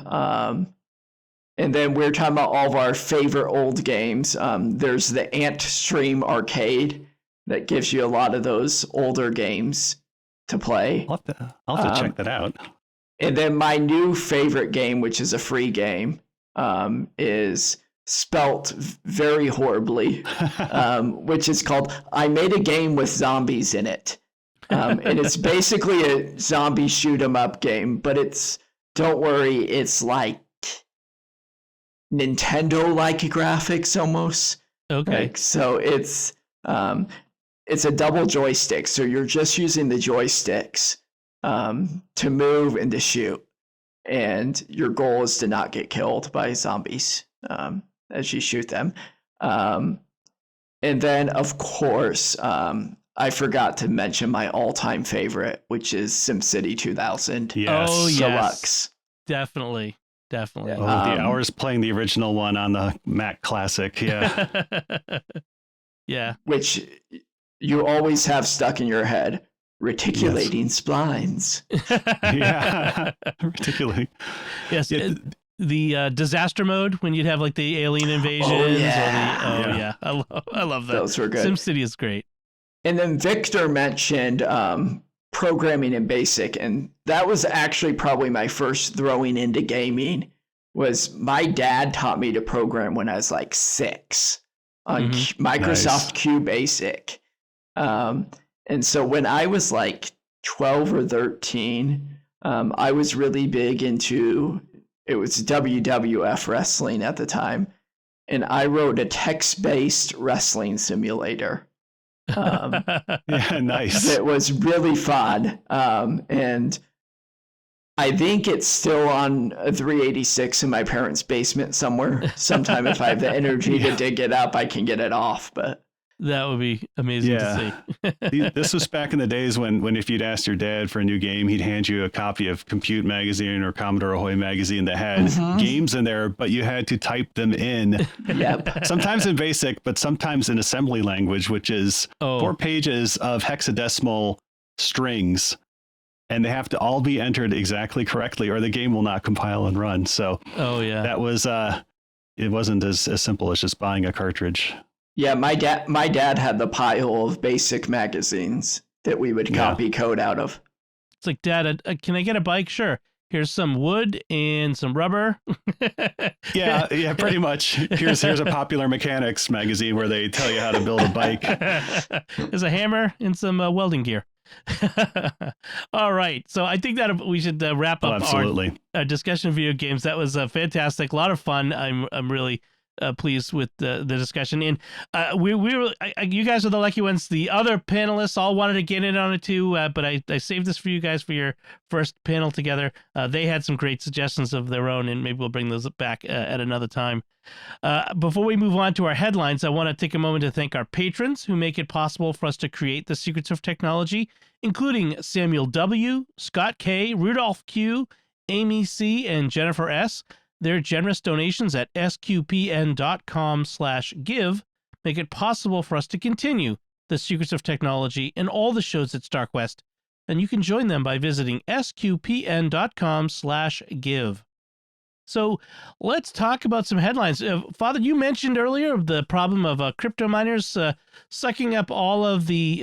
And then we're talking about all of our favorite old games. There's the Ant Stream Arcade that gives you a lot of those older games to play. I'll have to check that out. And then my new favorite game, which is a free game, is spelt very horribly, which is called I Made a Game with Zombies in It. And it's basically a zombie shoot 'em up game, but don't worry, it's like Nintendo-like graphics almost. Okay. So it's a double joystick, so you're just using the joysticks to move and to shoot. And your goal is to not get killed by zombies as you shoot them. And then, of course, I forgot to mention my all-time favorite, which is SimCity 2000. Yes. Oh, yes. Deluxe. Definitely. Yeah. The hours playing the original one on the Mac Classic. Yeah. Yeah. Which you always have stuck in your head. Reticulating splines. Yeah. Reticulating. Yes. Yeah. The disaster mode when you'd have like the alien invasions. I love that. Those were good. SimCity is great. And then Victor mentioned programming in BASIC, and that was actually probably my first throwing into gaming. Was my dad taught me to program when I was like 6 on Microsoft QBasic. And so when I was like 12 or 13, I was really big into, it was WWF wrestling at the time. And I wrote a text-based wrestling simulator. Yeah, nice. It was really fun. And I think it's still on a 386 in my parents' basement somewhere. Sometime if I have the energy to dig it up, I can get it off. But that would be amazing to see. This was back in the days when if you'd asked your dad for a new game, he'd hand you a copy of Compute magazine or Commodore Ahoy magazine that had games in there, but you had to type them in. Yep. Sometimes in BASIC, but sometimes in assembly language, which is 4 pages of hexadecimal strings. And they have to all be entered exactly correctly, or the game will not compile and run. So, that was it wasn't as simple as just buying a cartridge. Yeah, my dad had the pile of BASIC magazines that we would copy code out of. It's like, Dad, can I get a bike? Sure. Here's some wood and some rubber. yeah, pretty much. Here's a Popular Mechanics magazine where they tell you how to build a bike. There's a hammer and some welding gear. All right, so I think that we should wrap up our discussion of video games. That was fantastic, a lot of fun. I'm really pleased with the discussion. And you guys are the lucky ones. The other panelists all wanted to get in on it too, but I saved this for you guys for your first panel together. They had some great suggestions of their own, and maybe we'll bring those back at another time. Before we move on to our headlines, I want to take a moment to thank our patrons who make it possible for us to create the secrets of technology, including Samuel W., Scott K., Rudolph Q., Amy C., and Jennifer S. Their generous donations at sqpn.com/give make it possible for us to continue the secrets of technology and all the shows at StarQuest, and you can join them by visiting sqpn.com/give. So let's talk about some headlines. Father, you mentioned earlier the problem of crypto miners sucking up all of the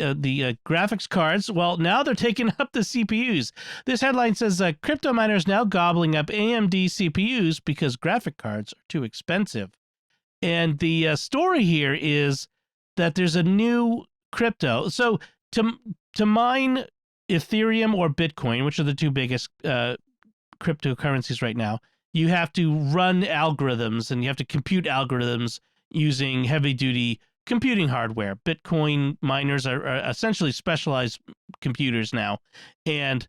graphics cards. Well, now they're taking up the CPUs. This headline says crypto miners now gobbling up AMD CPUs because graphic cards are too expensive. And the story here is that there's a new crypto. So to mine Ethereum or Bitcoin, which are the two biggest cryptocurrencies right now, you have to run algorithms and you have to compute algorithms using heavy-duty computing hardware. Bitcoin miners are essentially specialized computers now, and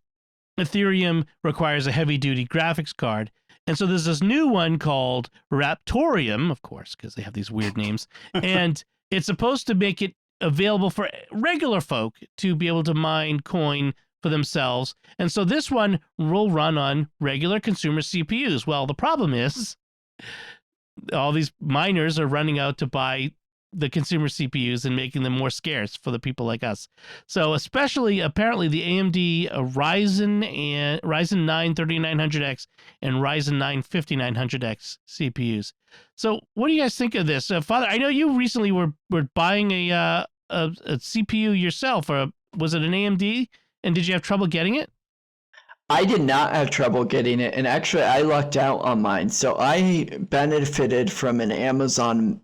Ethereum requires a heavy-duty graphics card. And so there's this new one called Raptorium, of course, because they have these weird names, and it's supposed to make it available for regular folk to be able to mine coin for themselves. And so this one will run on regular consumer CPUs. Well, the problem is all these miners are running out to buy the consumer CPUs and making them more scarce for the people like us. So especially apparently the AMD Ryzen 9 3900X and Ryzen 9 5900X CPUs. So what do you guys think of this? Father, I know you recently were buying a CPU yourself, or was it an AMD? And did you have trouble getting it? I did not have trouble getting it, and actually I lucked out on mine. So I benefited from an Amazon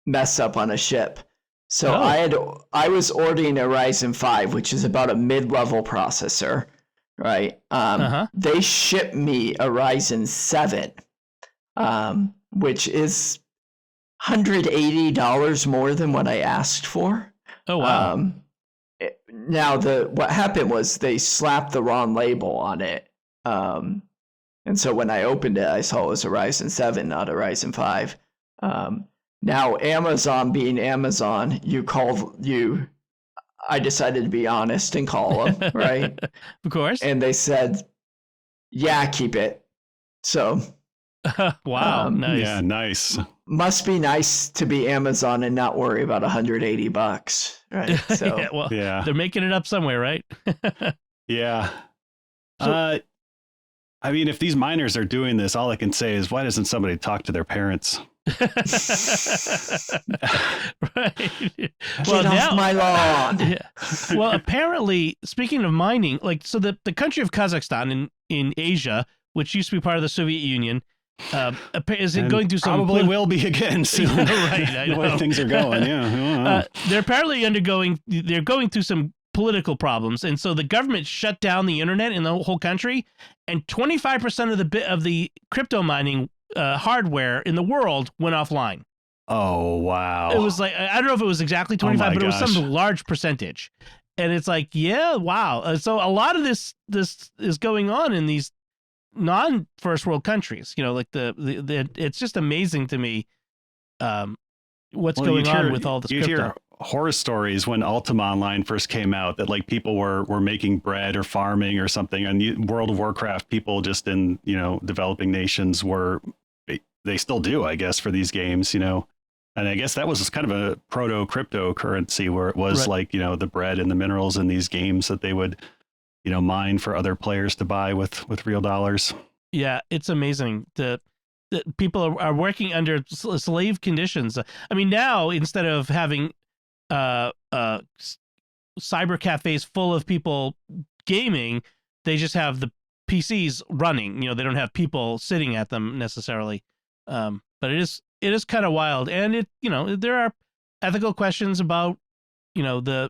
mess up on a ship. So I was ordering a Ryzen 5, which is about a mid-level processor, right? They shipped me a Ryzen 7, which is $180 more than what I asked for. Oh wow. Now what happened was they slapped the wrong label on it, and so when I opened it, I saw it was a Ryzen 7, not a Ryzen 5. Now Amazon being Amazon, I decided to be honest and call them, right? Of course. And they said, "Yeah, keep it." So, wow, nice. Yeah, nice. Must be nice to be Amazon and not worry about $180, right? So, yeah, they're making it up somewhere, right? Yeah. I mean, if these miners are doing this, all I can say is, why doesn't somebody talk to their parents? Right. Well, off my lawn. Yeah. Well, apparently, speaking of mining, so the country of Kazakhstan in Asia, which used to be part of the Soviet Union, is it going through some probably will be again soon. Right, I know. The way things are going. Yeah. They're apparently they're going through some political problems, and so the government shut down the internet in the whole country, and 25% of the crypto mining hardware in the world went offline. Oh wow! It was I don't know if it was exactly 25, but it was some large percentage, and it's yeah, wow. So a lot of this is going on in these non-first world countries. It's just amazing to me what's going on with all this crypto. You hear horror stories when Ultima Online first came out that people were making bread or farming or something. And World of Warcraft, people just in developing nations they still do, I guess, for these games. And I guess that was kind of a proto cryptocurrency where it was right. The bread and the minerals in these games that they would mine for other players to buy with real dollars. Yeah, it's amazing. The people are working under slave conditions. I mean, now instead of having cyber cafes full of people gaming, they just have the PCs running. They don't have people sitting at them necessarily. But it is kind of wild, and there are ethical questions about the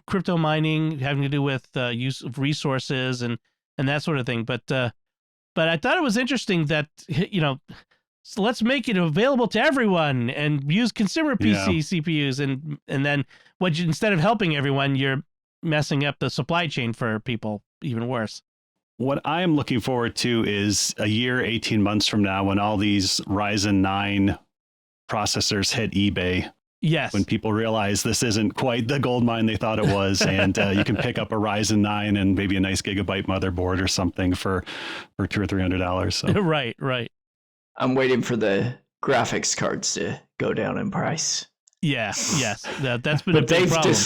crypto mining having to do with use of resources and that sort of thing. But I thought it was interesting that So let's make it available to everyone and use consumer PC CPUs. And then instead of helping everyone, you're messing up the supply chain for people even worse. What I am looking forward to is a year, 18 months from now, when all these Ryzen 9 processors hit eBay. Yes. When people realize this isn't quite the gold mine they thought it was, and you can pick up a Ryzen 9 and maybe a nice gigabyte motherboard or something for $200 or $300. So. Right. I'm waiting for the graphics cards to go down in price. Yeah, yes. That's been a big problem.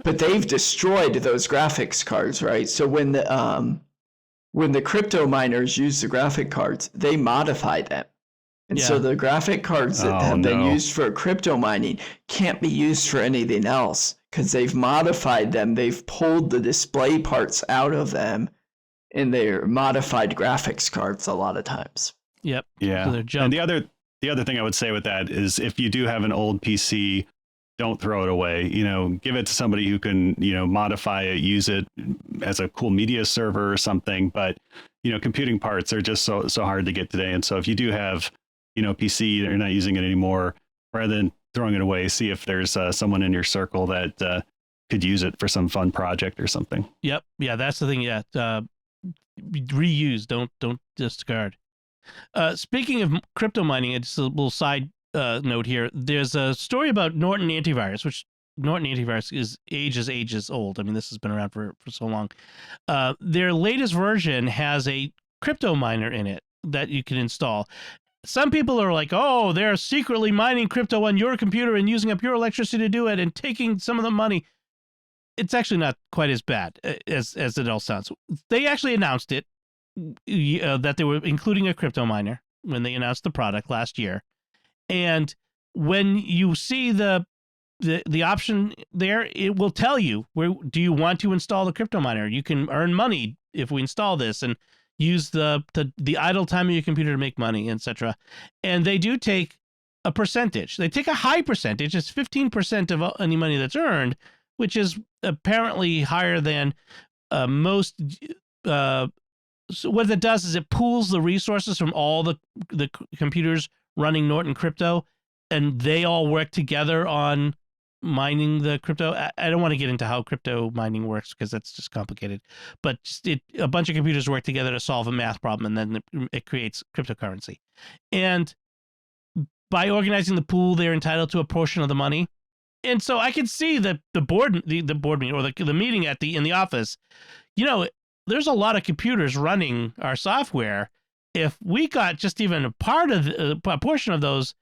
But they've destroyed those graphics cards, right? So when the crypto miners use the graphic cards, they modify them. And so the graphic cards that have been used for crypto mining can't be used for anything else because they've modified them. They've pulled the display parts out of them, and they're modified graphics cards a lot of times. Yep. Yeah. So they're junk. And the other thing I would say with that is if you do have an old PC, don't throw it away. Give it to somebody who can, modify it, use it as a cool media server or something. But, computing parts are just so hard to get today. And so if you do have, PC, you're not using it anymore, rather than throwing it away, see if there's someone in your circle that could use it for some fun project or something. Yep. Yeah, that's the thing. Yeah. Reuse. Don't discard. Speaking of crypto mining, just a little side note here. There's a story about Norton Antivirus, which Norton Antivirus is ages old. I mean, this has been around for so long. Their latest version has a crypto miner in it that you can install. Some people are like, oh, they're secretly mining crypto on your computer and using up your electricity to do it and taking some of the money. It's actually not quite as bad as it all sounds. They actually announced it, that they were including a crypto miner when they announced the product last year. And when you see the option there, it will tell you, where do you want to install the crypto miner? You can earn money if we install this and use the idle time of your computer to make money, etc. And they do take a percentage. They take a high percentage. It's 15% of any money that's earned, which is apparently higher than most. So what it does is it pools the resources from all the computers running Norton Crypto, and they all work together on mining the crypto. I don't want to get into how crypto mining works because that's just complicated, but a bunch of computers work together to solve a math problem, and then it creates cryptocurrency. And by organizing the pool, they're entitled to a portion of the money. And so I can see that the board meeting or the meeting in the office, there's a lot of computers running our software. If we got just even a portion of those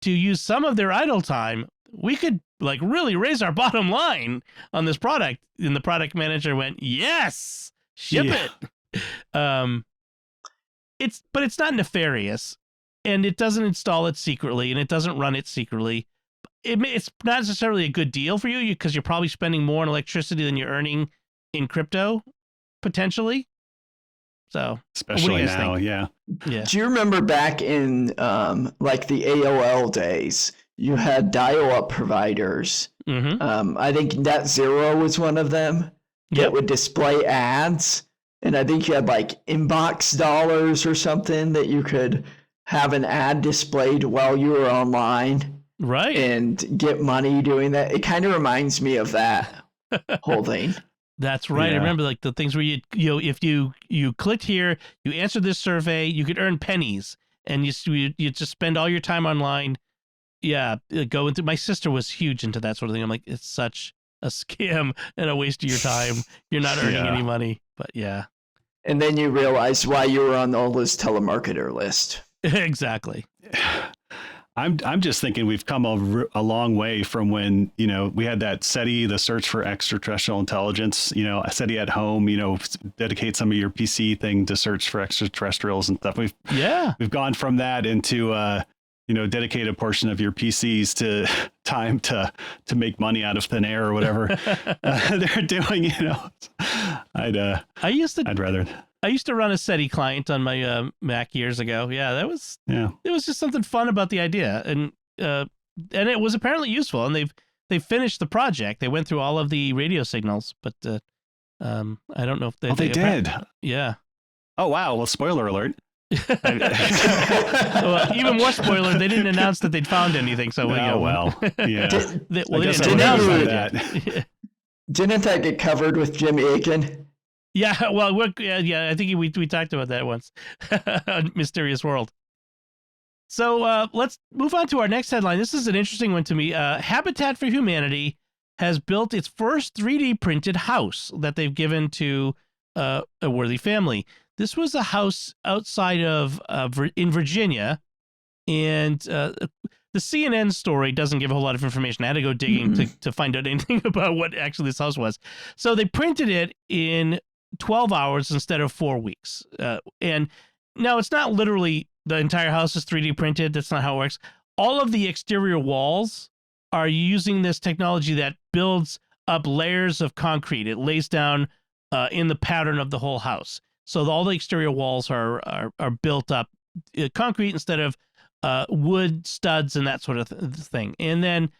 to use some of their idle time, we could really raise our bottom line on this product. And the product manager went, yes, ship it. It's not nefarious, and it doesn't install it secretly, and it doesn't run it secretly. It's not necessarily a good deal for you because you're probably spending more on electricity than you're earning in crypto, potentially. So, especially now, yeah. Do you remember back in the AOL days, you had dial-up providers? Mm-hmm. I think Net Zero was one of them that would display ads, and I think you had Inbox dollars or something that you could have an ad displayed while you were online. Right. And get money doing that. It kind of reminds me of that whole thing. That's right. Yeah. I remember the things where if you clicked here, you answered this survey, you could earn pennies, and you just spend all your time online. Yeah, going through. My sister was huge into that sort of thing. I'm like, it's such a scam and a waste of your time. You're not earning any money. But yeah. And then you realize why you were on all this telemarketer list. Exactly. I'm just thinking we've come a long way from when, we had that SETI, the search for extraterrestrial intelligence, SETI at home, dedicate some of your PC thing to search for extraterrestrials and stuff. We've gone from that into, dedicate a portion of your PCs to time to make money out of thin air or whatever they're doing, I used to run a SETI client on my Mac years ago. Yeah, it was just something fun about the idea, and it was apparently useful. And they finished the project. They went through all of the radio signals, but I don't know if they did. Yeah. Oh wow! Well, spoiler alert. Well, even more spoiler, they didn't announce that they'd found anything. So yeah. they didn't didn't announce that. Didn't that get covered with Jim Aiken? Yeah, well, I think we talked about that once on Mysterious World. So let's move on to our next headline. This is an interesting one to me. Habitat for Humanity has built its first 3D printed house that they've given to a worthy family. This was a house outside of in Virginia, and the CNN story doesn't give a whole lot of information. I had to go digging to find out anything about what actually this house was. So they printed it in 12 hours instead of 4 weeks. And now it's not literally the entire house is 3D printed. That's not how it works. All of the exterior walls are using this technology that builds up layers of concrete. It lays down in the pattern of the whole house. So all the exterior walls are built up concrete instead of wood studs and that sort of thing. And then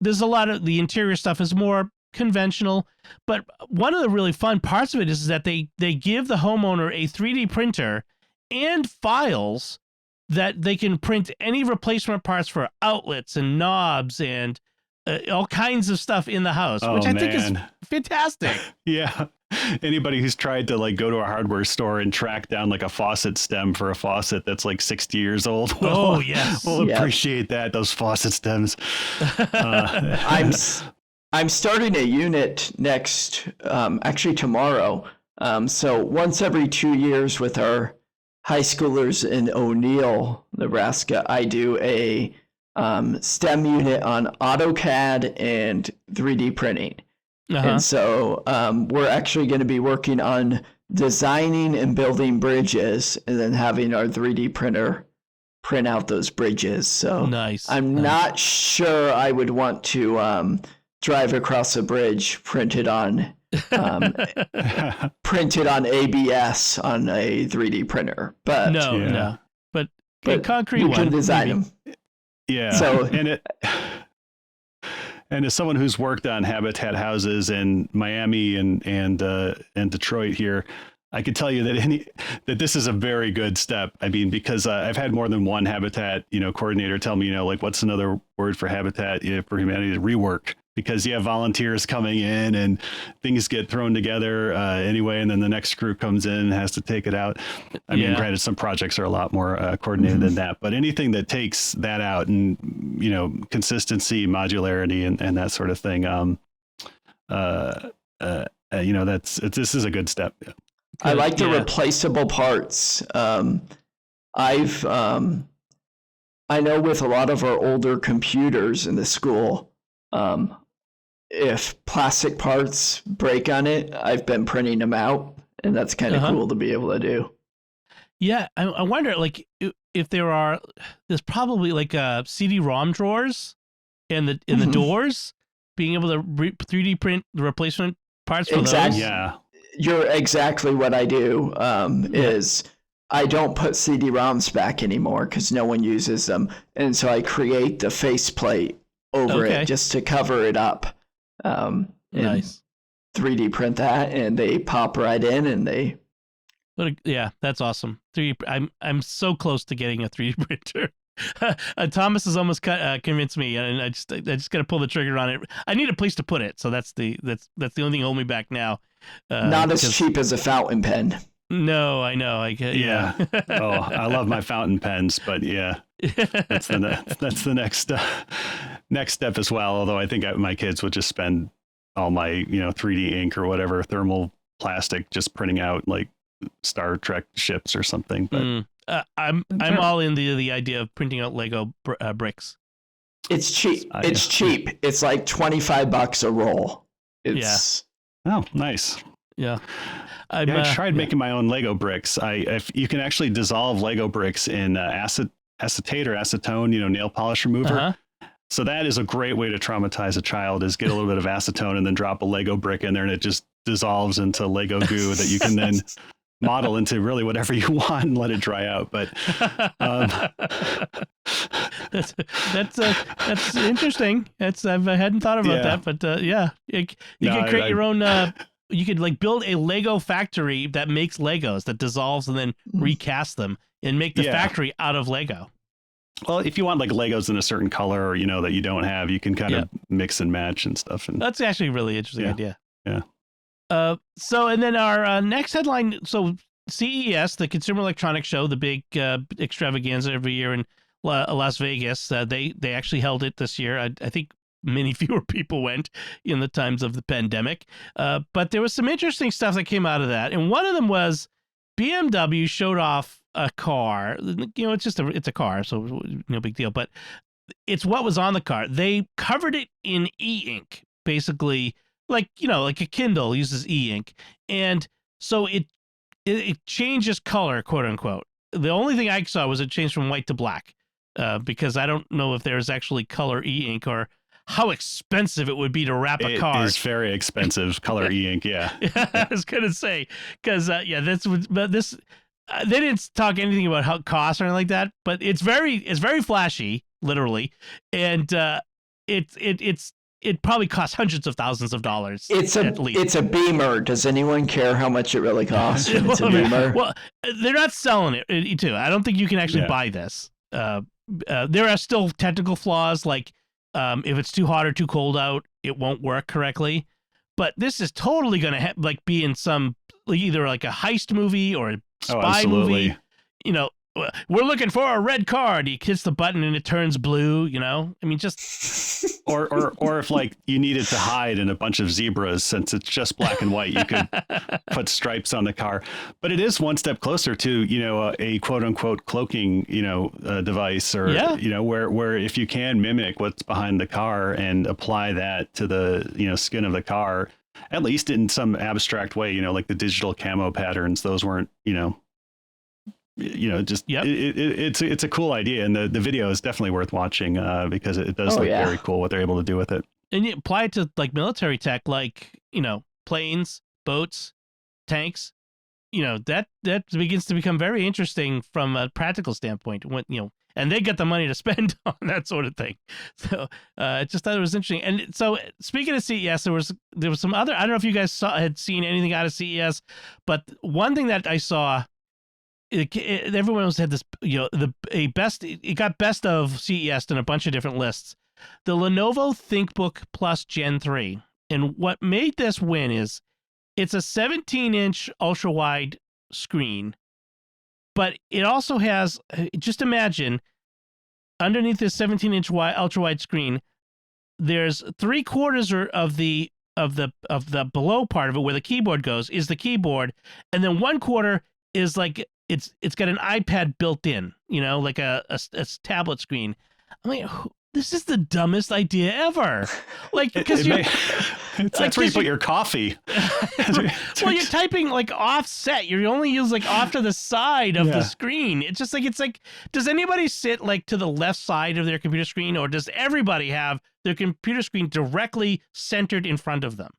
there's a lot of the interior stuff is more conventional, but one of the really fun parts of it is that they give the homeowner a 3D printer and files that they can print any replacement parts for outlets and knobs and all kinds of stuff in the house, which I think is fantastic. Yeah. Anybody who's tried to go to a hardware store and track down a faucet stem for a faucet that's 60 years old will appreciate that, those faucet stems. I'm starting a unit next, actually tomorrow. So once every 2 years with our high schoolers in O'Neill, Nebraska, I do a STEM unit on AutoCAD and 3D printing. And so we're actually going to be working on designing and building bridges and then having our 3D printer print out those bridges. So I'm not sure I would want to drive across a bridge printed on ABS on a 3D printer. But no. But concrete you can design them. Yeah. So and as someone who's worked on habitat houses in Miami and Detroit here, I could tell you that this is a very good step. I mean, because I've had more than one habitat, coordinator tell me, what's another word for Habitat for Humanity? Rework. Because you have volunteers coming in and things get thrown together anyway, and then the next crew comes in and has to take it out. I mean, granted, some projects are a lot more coordinated than that, but anything that takes that out and, consistency, modularity, and that sort of thing, this is a good step. Yeah. I like the replaceable parts. I know with a lot of our older computers in the school, if plastic parts break on it, I've been printing them out, and that's kind of cool to be able to do. Yeah, I wonder, if there's probably CD-ROM drawers in the doors, being able to 3D print the replacement parts for those. Yeah, you're exactly what I do. Is I don't put CD-ROMs back anymore because no one uses them, and so I create the faceplate over it just to cover it up. Nice. 3D print that, and they pop right in, and they. That's awesome. I'm so close to getting a 3D printer. Thomas has almost convinced me, and I just got to pull the trigger on it. I need a place to put it, so that's the only thing holding me back now. Not as cheap as a fountain pen. No, I know. Yeah. Oh, I love my fountain pens, but that's the next step as well. Although I think my kids would just spend all my 3D ink or whatever thermal plastic just printing out Star Trek ships or something. But I'm all in the idea of printing out Lego bricks. It's cheap. It's cheap. It's like $25 a roll. Oh, nice. Yeah. I tried making my own Lego bricks. If you can actually dissolve Lego bricks in acetate or acetone, nail polish remover. So that is a great way to traumatize a child, is get a little bit of acetone and then drop a Lego brick in there, and it just dissolves into Lego goo that you can then model into really whatever you want and let it dry out. But that's interesting. I hadn't thought about that, but you can create your own like build a Lego factory that makes Legos, that dissolves and then recast them and make the factory out of Lego. Well, if you want like Legos in a certain color, or that you don't have, you can kind of mix and match and stuff. And that's actually a really interesting idea. Yeah. So, and then our next headline. So, CES, the Consumer Electronics Show, the big extravaganza every year in Las Vegas. They actually held it this year. I think many fewer people went in the times of the pandemic. But there was some interesting stuff that came out of that, and one of them was BMW showed off a car. It's a car, so no big deal. But it's what was on the car. They covered it in e-ink, basically, like a Kindle uses e-ink, and so it changes color, quote unquote. The only thing I saw was it changed from white to black, because I don't know if there's actually color e-ink or how expensive it would be to wrap a card. It is very expensive, color e-ink, yeah. I was going to say, because, this they didn't talk anything about how it costs or anything like that, but it's very flashy, literally, and it probably costs hundreds of thousands of dollars. At least. It's a Beamer. Does anyone care how much it really costs? It's a Beamer. Well, they're not selling it too. I don't think you can actually buy this. There are still technical flaws, like if it's too hot or too cold out, it won't work correctly. But this is totally going to be in some either like a heist movie or a spy movie. We're looking for a red card. He hits the button and it turns blue. I mean, just or if like you needed to hide in a bunch of zebras, since it's just black and white, you could put stripes on the car. But it is one step closer to a quote unquote cloaking device, or where if you can mimic what's behind the car and apply that to the skin of the car, at least in some abstract way, like the digital camo patterns, those weren't it's a cool idea, and the video is definitely worth watching because it does look very cool what they're able to do with it. And you apply it to like military tech, like planes, boats, tanks. That begins to become very interesting from a practical standpoint. When and they get the money to spend on that sort of thing. So I just thought it was interesting. And so speaking of CES, there was some other. I don't know if you guys had seen anything out of CES, but one thing that I saw. Everyone else had this, it got best of CES in a bunch of different lists. The Lenovo Thinkbook Plus Gen 3. And what made this win is it's a 17-inch ultra-wide screen, but it also has, just imagine, underneath this 17-inch ultra-wide screen, there's 3/4 of the below part of it where the keyboard goes is the keyboard, and then 1/4 is like it's got an iPad built in, like a tablet screen. I'm like, this is the dumbest idea ever. Like, because that's where you put your coffee. Well, you're typing like offset. You only use like off to the side of the screen. It's just like, does anybody sit like to the left side of their computer screen, or does everybody have their computer screen directly centered in front of them?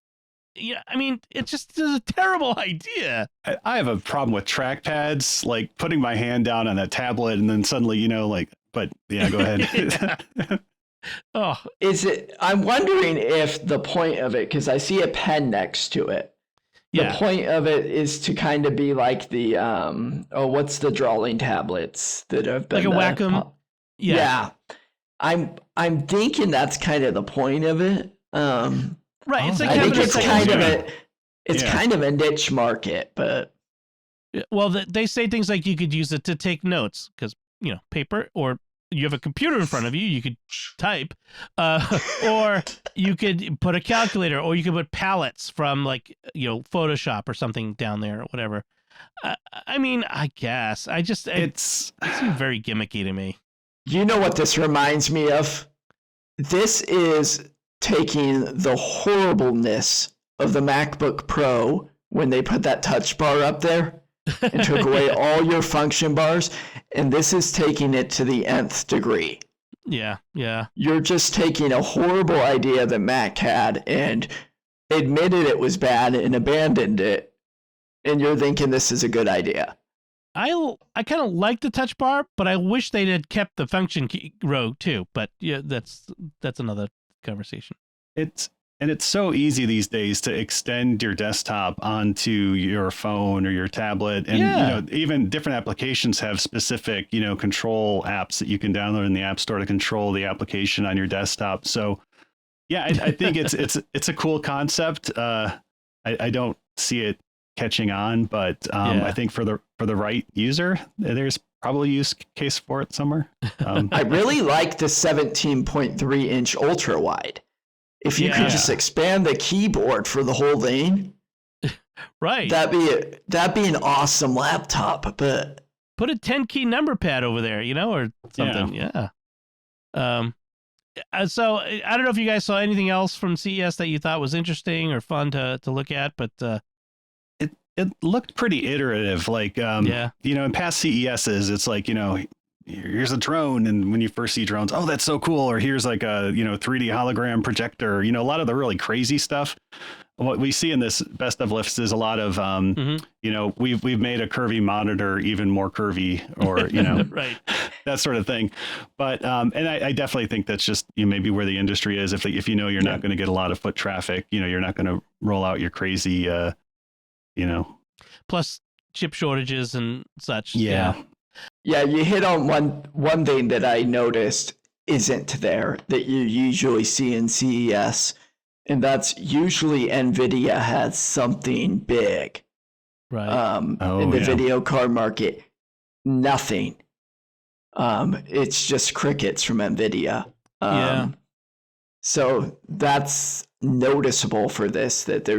Yeah, I mean, it's a terrible idea. I have a problem with trackpads, like putting my hand down on a tablet and then suddenly, but yeah, go ahead. Oh, I'm wondering if the point of it, because I see a pen next to it. The point of it is to kind of be like the, what's the drawing tablets that have been like a Wacom? Yeah. I'm thinking that's kind of the point of it. Right, it's like I think it's kind of a niche market, but well, they say things like you could use it to take notes because paper, or you have a computer in front of you, you could type, or you could put a calculator, or you could put palettes from like Photoshop or something down there or whatever. I mean, I guess it seems very gimmicky to me. You know what this reminds me of? This is taking the horribleness of the MacBook Pro when they put that touch bar up there and took away all your function bars, and this is taking it to the nth degree. Yeah. You're just taking a horrible idea that Mac had and admitted it was bad and abandoned it, and you're thinking this is a good idea. I kind of like the touch bar, but I wish they had kept the function key row too. But yeah, that's another conversation. It's And it's so easy these days to extend your desktop onto your phone or your tablet. And, even different applications have specific, control apps that you can download in the App Store to control the application on your desktop. So, yeah, I think it's a cool concept. I don't see it catching on, but I think for the right user, there's probably a use case for it somewhere. I really like the 17.3 inch ultra wide. If you could just expand the keyboard for the whole thing, right? That'd be an awesome laptop. But put a 10-key number pad over there, or something. Yeah. So I don't know if you guys saw anything else from CES that you thought was interesting or fun to look at, but it looked pretty iterative. Like in past CESs, it's like here's a drone, and when you first see drones, oh, that's so cool. Or here's like a 3D hologram projector. A lot of the really crazy stuff. What we see in this best of list is a lot of we've made a curvy monitor even more curvy, or right, that sort of thing. But and I definitely think that's just maybe where the industry is. If you're not going to get a lot of foot traffic, you're not going to roll out your crazy plus chip shortages and such. Yeah, you hit on one thing that I noticed isn't there that you usually see in CES, and that's usually NVIDIA has something big. Right. In the video card market. Nothing. It's just crickets from NVIDIA. So that's noticeable for this, that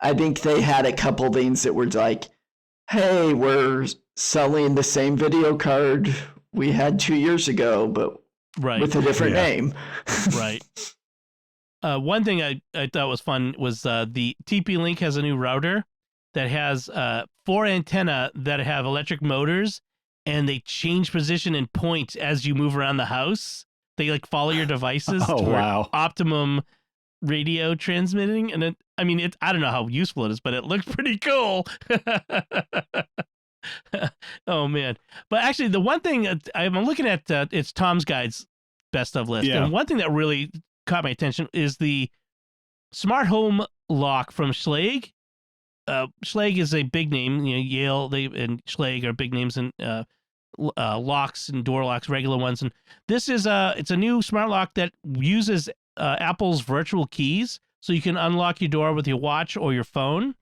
I think they had a couple things that were like, hey, we're selling the same video card we had 2 years ago, but with a different name. Right. One thing I thought was fun was the TP-Link has a new router that has 4 antenna that have electric motors, and they change position and point as you move around the house. They follow your devices to optimum radio transmitting. And I don't know how useful it is, but it looks pretty cool. Oh man. But actually the one thing I'm looking at, it's Tom's Guide's best of list. And one thing that really caught my attention is the smart home lock from Schlage. Schlage is a big name, Yale and Schlage are big names in locks and door locks, regular ones. And this is it's a new smart lock that uses Apple's virtual keys, so you can unlock your door with your watch or your phone.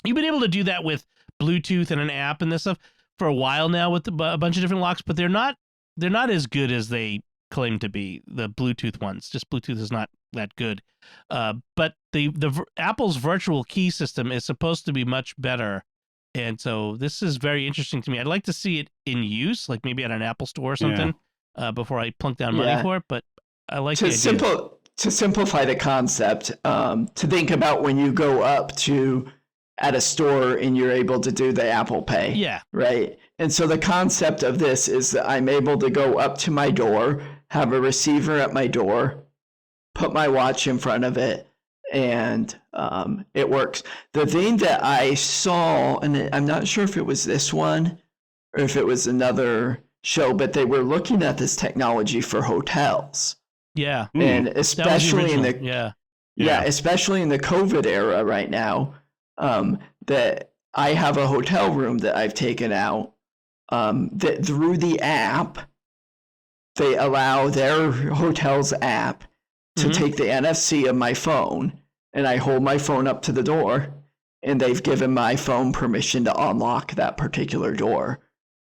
You've been able to do that with Bluetooth and an app and this stuff for a while now with a bunch of different locks, but they're not as good as they claim to be. The Bluetooth ones, just Bluetooth is not that good. But the Apple's virtual key system is supposed to be much better, and so this is very interesting to me. I'd like to see it in use, like maybe at an Apple store or something, before I plunk down money for it. But I like the idea. To simplify the concept, to think about when you go up at a store and you're able to do the Apple Pay. Yeah. Right. And so the concept of this is that I'm able to go up to my door, have a receiver at my door, put my watch in front of it, and it works. The thing that I saw, and I'm not sure if it was this one or if it was another show, but they were looking at this technology for hotels. Yeah. And especially especially in the COVID era right now, that I have a hotel room that I've taken out, that through the app, they allow their hotel's app to take the NFC of my phone, and I hold my phone up to the door, and they've given my phone permission to unlock that particular door.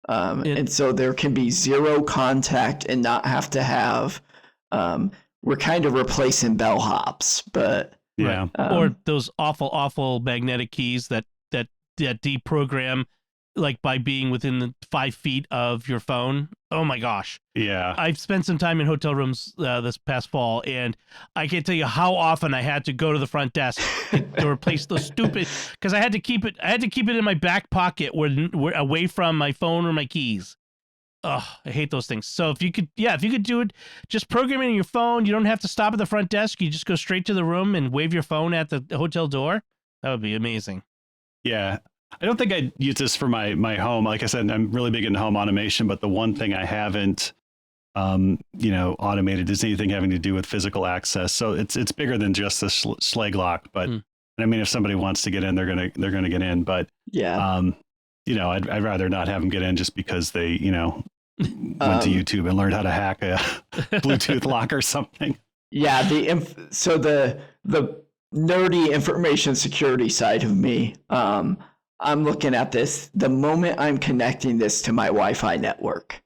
And so there can be zero contact and not have to have, we're kind of replacing bellhops, but or those awful magnetic keys that deprogram, like by being within the 5 feet of your phone. Oh my gosh. Yeah. I've spent some time in hotel rooms this past fall, and I can't tell you how often I had to go to the front desk to replace those stupid, because I had to keep it in my back pocket where away from my phone or my keys. Oh, I hate those things. So if you could do it, just program it in your phone. You don't have to stop at the front desk. You just go straight to the room and wave your phone at the hotel door. That would be amazing. Yeah. I don't think I'd use this for my home. Like I said, I'm really big into home automation, but the one thing I haven't automated. Is anything having to do with physical access? So it's bigger than just the Schleg lock. But I mean, if somebody wants to get in, they're gonna get in. But I'd rather not have them get in just because they went to YouTube and learned how to hack a Bluetooth lock or something. Yeah, the nerdy information security side of me, I'm looking at this. The moment I'm connecting this to my Wi-Fi network,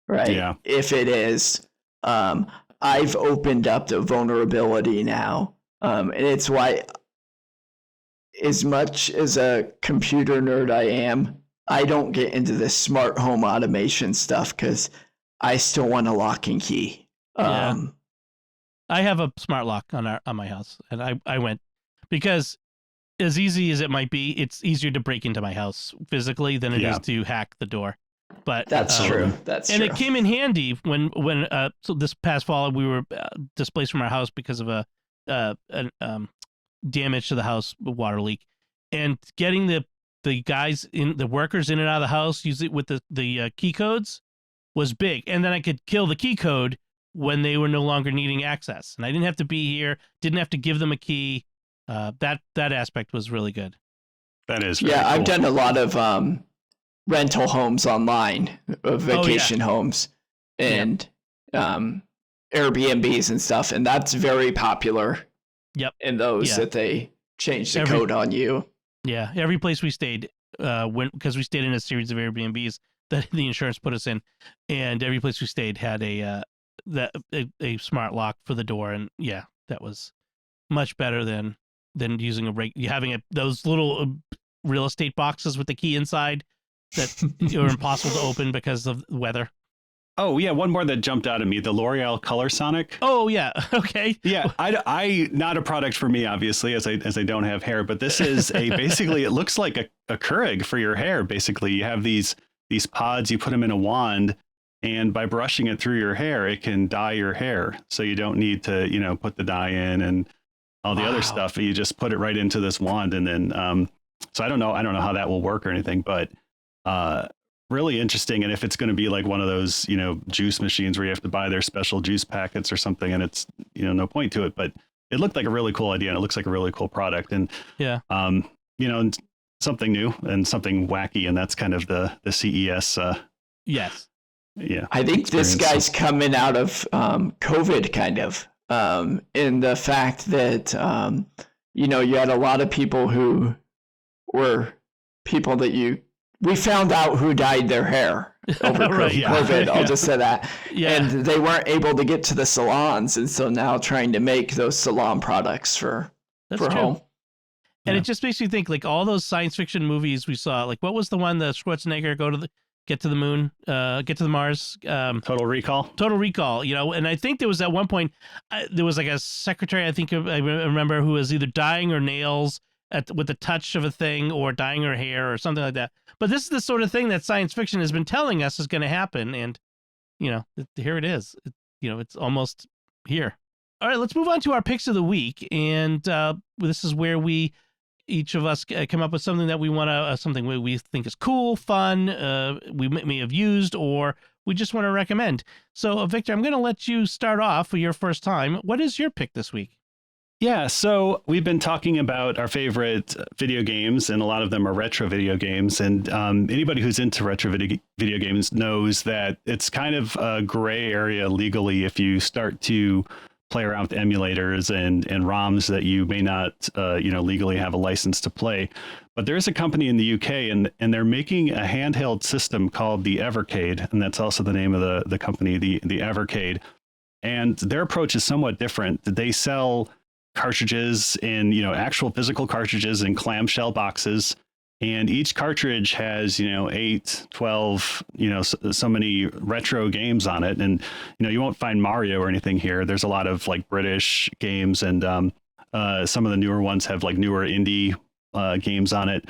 right? Yeah. If it is, I've opened up the vulnerability now, and it's why, as much as a computer nerd I am, I don't get into this smart home automation stuff because I still want a lock and key. I have a smart lock on my house, and I went because, as easy as it might be, it's easier to break into my house physically than it is to hack the door. But that's true. That's and true. it came in handy when so this past fall we were displaced from our house because of a damage to the house, a water leak, and getting the workers in and out of the house use it with the key codes was big, and then I could kill the key code when they were no longer needing access, and I didn't have to be here, didn't have to give them a key. That aspect was really good. That is very cool. I've done a lot of rental homes online, vacation homes, and Airbnbs and stuff, and that's very popular. Yep. In those that they change the code on you. Yeah, every place we stayed, because we stayed in a series of Airbnbs that the insurance put us in, and every place we stayed had a smart lock for the door, and that was much better than using those little real estate boxes with the key inside that are impossible to open because of the weather. Oh yeah, one more that jumped out at me: the L'Oreal Color Sonic. Oh yeah, okay. Yeah, I not a product for me, obviously, as I don't have hair, but this is basically it looks like a Keurig for your hair. Basically, you have these pods, you put them in a wand, and by brushing it through your hair, it can dye your hair. So you don't need to put the dye in and all the other stuff. You just put it right into this wand, and then so I don't know how that will work or anything, but really interesting. And if it's going to be like one of those, juice machines where you have to buy their special juice packets or something, and it's, no point to it, but it looked like a really cool idea, and it looks like a really cool product. And, and something new and something wacky. And that's kind of the CES. Yes. Yeah. I think this guy's coming out of COVID kind of, in the fact that, you had a lot of people who were people that we found out who dyed their hair over COVID. I'll just say that. Yeah. And they weren't able to get to the salons. And so now trying to make those salon products for home. And it just makes you think, like, all those science fiction movies we saw, like, what was the one, the Schwarzenegger get to the moon, get to the Mars? Total Recall, and I think there was at one point, there was like a secretary, I remember, who was either dyeing her nails with the touch of a thing or dyeing her hair or something like that. But this is the sort of thing that science fiction has been telling us is going to happen. And, here it is. It's almost here. All right, let's move on to our picks of the week. And this is where each of us come up with something that we want to, something we think is cool, fun, we may have used, or we just want to recommend. So, Victor, I'm going to let you start off for your first time. What is your pick this week? Yeah, so we've been talking about our favorite video games, and a lot of them are retro video games. And anybody who's into retro video games knows that it's kind of a gray area legally if you start to play around with emulators and ROMs that you may not, legally have a license to play. But there's a company in the UK, and they're making a handheld system called the Evercade, and that's also the name of the company, the Evercade. And their approach is somewhat different. They sell cartridges in, actual physical cartridges in clamshell boxes. And each cartridge has, 8, 12, so many retro games on it. And, you won't find Mario or anything here. There's a lot of like British games, and some of the newer ones have like newer indie games on it.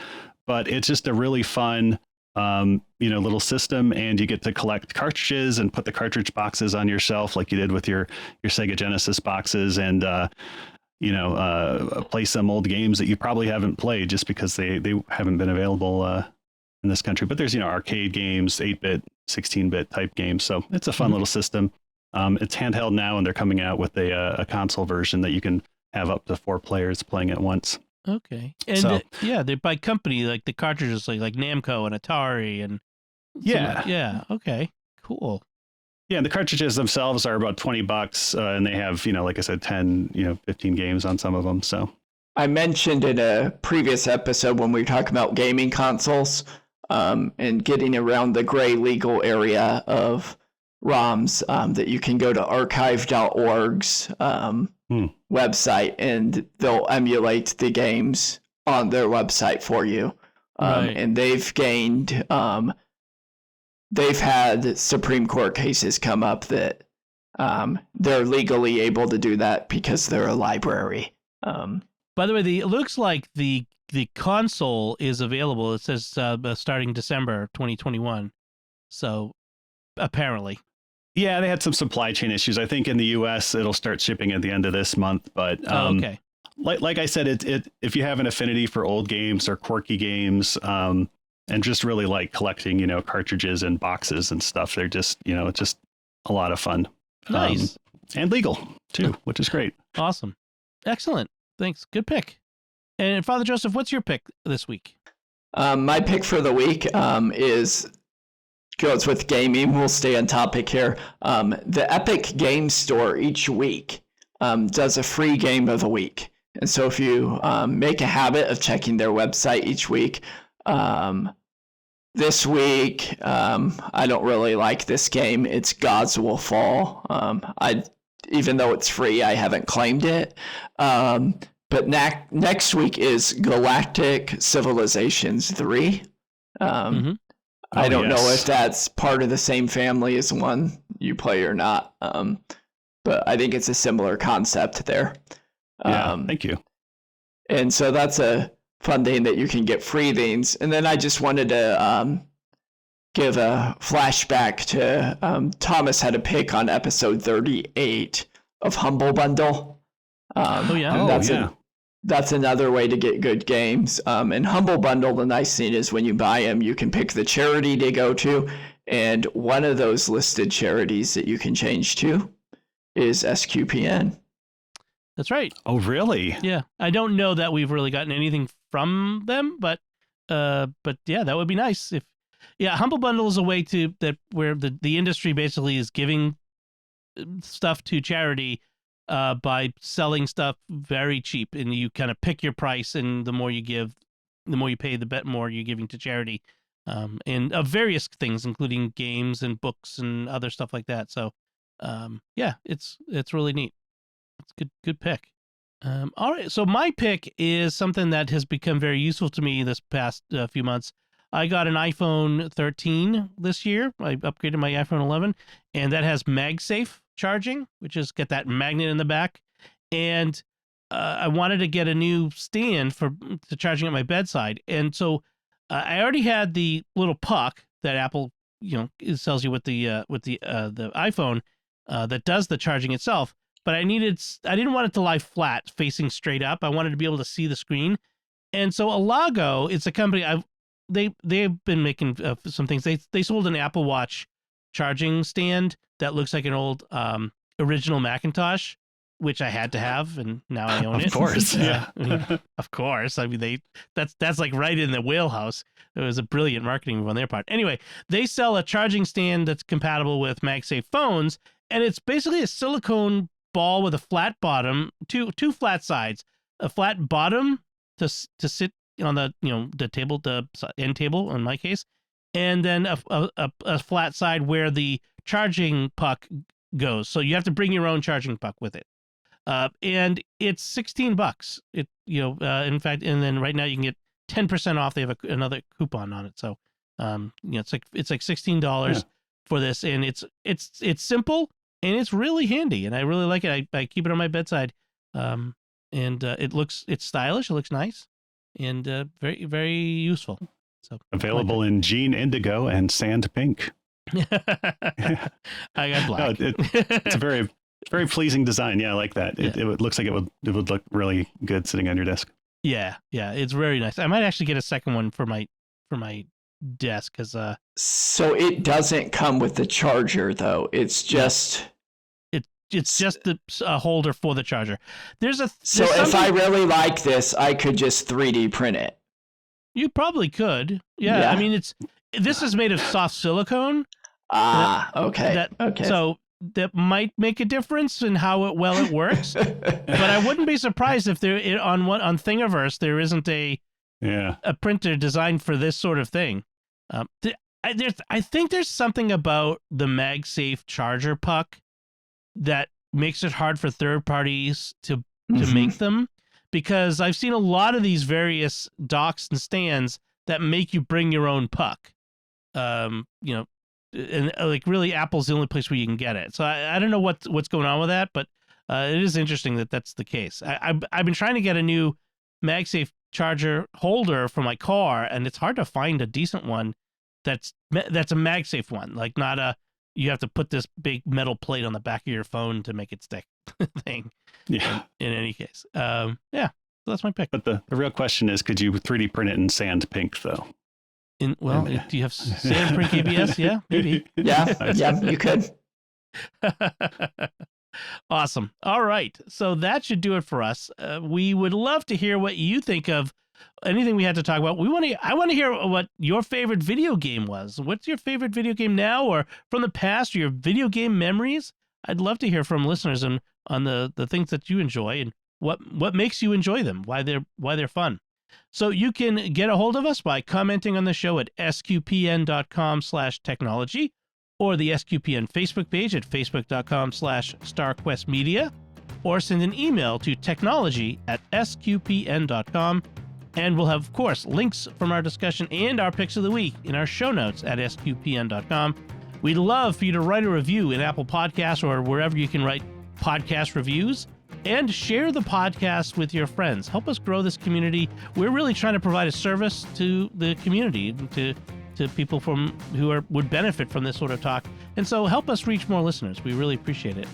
But it's just a really fun, little system, and you get to collect cartridges and put the cartridge boxes on your shelf like you did with your Sega Genesis boxes, and play some old games that you probably haven't played just because they haven't been available in this country. But there's, arcade games, 8-bit, 16-bit type games. So it's a fun little system. It's handheld now, and they're coming out with a console version that you can have up to 4 players playing at once. Okay. And they're by company, like the cartridges, like Namco and Atari and. Yeah. Okay. Cool. Yeah, and the cartridges themselves are about $20, and they have, like I said, 10, 15 games on some of them. So I mentioned in a previous episode when we were talking about gaming consoles, and getting around the gray legal area of ROMs, that you can go to archive.org's website, and they'll emulate the games on their website for you. Right. And they've gained, they've had Supreme Court cases come up that they're legally able to do that because they're a library. By the way, it looks like the console is available. It says starting December 2021. So apparently. Yeah, they had some supply chain issues. I think in the U.S. it'll start shipping at the end of this month. But okay. Like I said, if you have an affinity for old games or quirky games, and just really like collecting, cartridges and boxes and stuff, they're just, it's just a lot of fun. Nice. And legal too, which is great. Awesome. Excellent. Thanks. Good pick. And Father Joseph, what's your pick this week? My pick for the week goes with gaming. We'll stay on topic here. The Epic Game Store each week does a free game of the week. And so if you make a habit of checking their website each week, this week, I don't really like this game. It's Gods Will Fall. Even though it's free, I haven't claimed it. But next week is Galactic Civilizations 3. I don't know if that's part of the same family as one you play or not. But I think it's a similar concept there. Thank you. And so that's a fun thing that you can get free things. And then I just wanted to give a flashback to Thomas had a pick on episode 38 of Humble Bundle. That's another way to get good games. And Humble Bundle, the nice thing is when you buy them, you can pick the charity to go to. And one of those listed charities that you can change to is SQPN. That's right. Oh, really? Yeah. I don't know that we've really gotten anything from them, but yeah, that would be nice. Humble Bundle is a way where the industry basically is giving stuff to charity by selling stuff very cheap, and you kind of pick your price, and the more you give, the more you pay, the more you're giving to charity, and of various things, including games and books and other stuff like that. So, it's really neat. It's good pick. All right, so my pick is something that has become very useful to me this past few months. I got an iPhone 13 this year. I upgraded my iPhone 11, and that has MagSafe charging, which is get that magnet in the back. And I wanted to get a new stand to charging at my bedside. And so I already had the little puck that Apple, it sells you with the iPhone that does the charging itself. But I didn't want it to lie flat, facing straight up. I wanted to be able to see the screen. And so Alago, it's a company they've been making some things. They sold an Apple Watch charging stand that looks like an old original Macintosh, which I had to have, and now I own it. Of course, yeah. Of course. I mean, that's like right in the wheelhouse. It was a brilliant marketing move on their part. Anyway, they sell a charging stand that's compatible with MagSafe phones, and it's basically a silicone ball with a flat bottom, two flat sides, a flat bottom to sit on the table, the end table in my case, and then a flat side where the charging puck goes. So you have to bring your own charging puck with it. And it's $16. In fact, and then right now you can get 10% off. They have another coupon on it. So, it's like $16 for this, and it's simple and it's really handy, and I really like it. I keep it on my bedside. And it's stylish. It looks nice, and very, very useful. So available in Jean Indigo and Sand Pink. I got black. No, it's a very, very pleasing design. Yeah, I like that. It looks like it would look really good sitting on your desk. Yeah, it's very nice. I might actually get a second one for my desk because So it doesn't come with the charger, though. It's just it's just the holder for the charger. There's so if I really like this, I could just 3D print it. You probably could. Yeah. I mean, this is made of soft silicone. Okay. Okay. So that might make a difference in how it works. But I wouldn't be surprised if there on Thingiverse there isn't a printer designed for this sort of thing. I think there's something about the MagSafe charger puck that makes it hard for third parties to make them, because I've seen a lot of these various docks and stands that make you bring your own puck. And like really Apple's the only place where you can get it. So I don't know what's going on with that, but it is interesting that that's the case. I've been trying to get a new MagSafe charger holder for my car, and it's hard to find a decent one that's a MagSafe one, like not you have to put this big metal plate on the back of your phone to make it stick thing. Yeah. In any case. So that's my pick. But the real question is, could you 3D print it in sand pink though? Do you have sand print ABS? Yeah, maybe. Yeah, you could. Awesome. All right. So that should do it for us. We would love to hear what you think of anything we had to talk about. I want to hear what your favorite video game was. What's your favorite video game now or from the past, or your video game memories? I'd love to hear from listeners on the things that you enjoy and what makes you enjoy them, why they're fun. So you can get a hold of us by commenting on the show at sqpn.com/technology or the SQPN Facebook page at facebook.com/StarQuestMedia, or send an email to technology@sqpn.com. And we'll have, of course, links from our discussion and our picks of the week in our show notes at sqpn.com. We'd love for you to write a review in Apple Podcasts or wherever you can write podcast reviews, and share the podcast with your friends. Help us grow this community. We're really trying to provide a service to the community, to people who would benefit from this sort of talk. And so help us reach more listeners. We really appreciate it.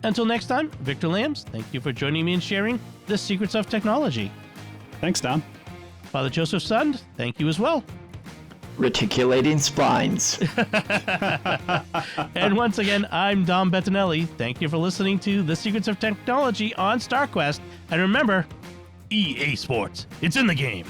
Until next time, Victor Lambs, thank you for joining me and sharing the secrets of technology. Thanks, Dom. Father Joseph Sund, thank you as well. Reticulating spines. And once again, I'm Dom Bettinelli. Thank you for listening to The Secrets of Technology on StarQuest. And remember, EA Sports, it's in the game.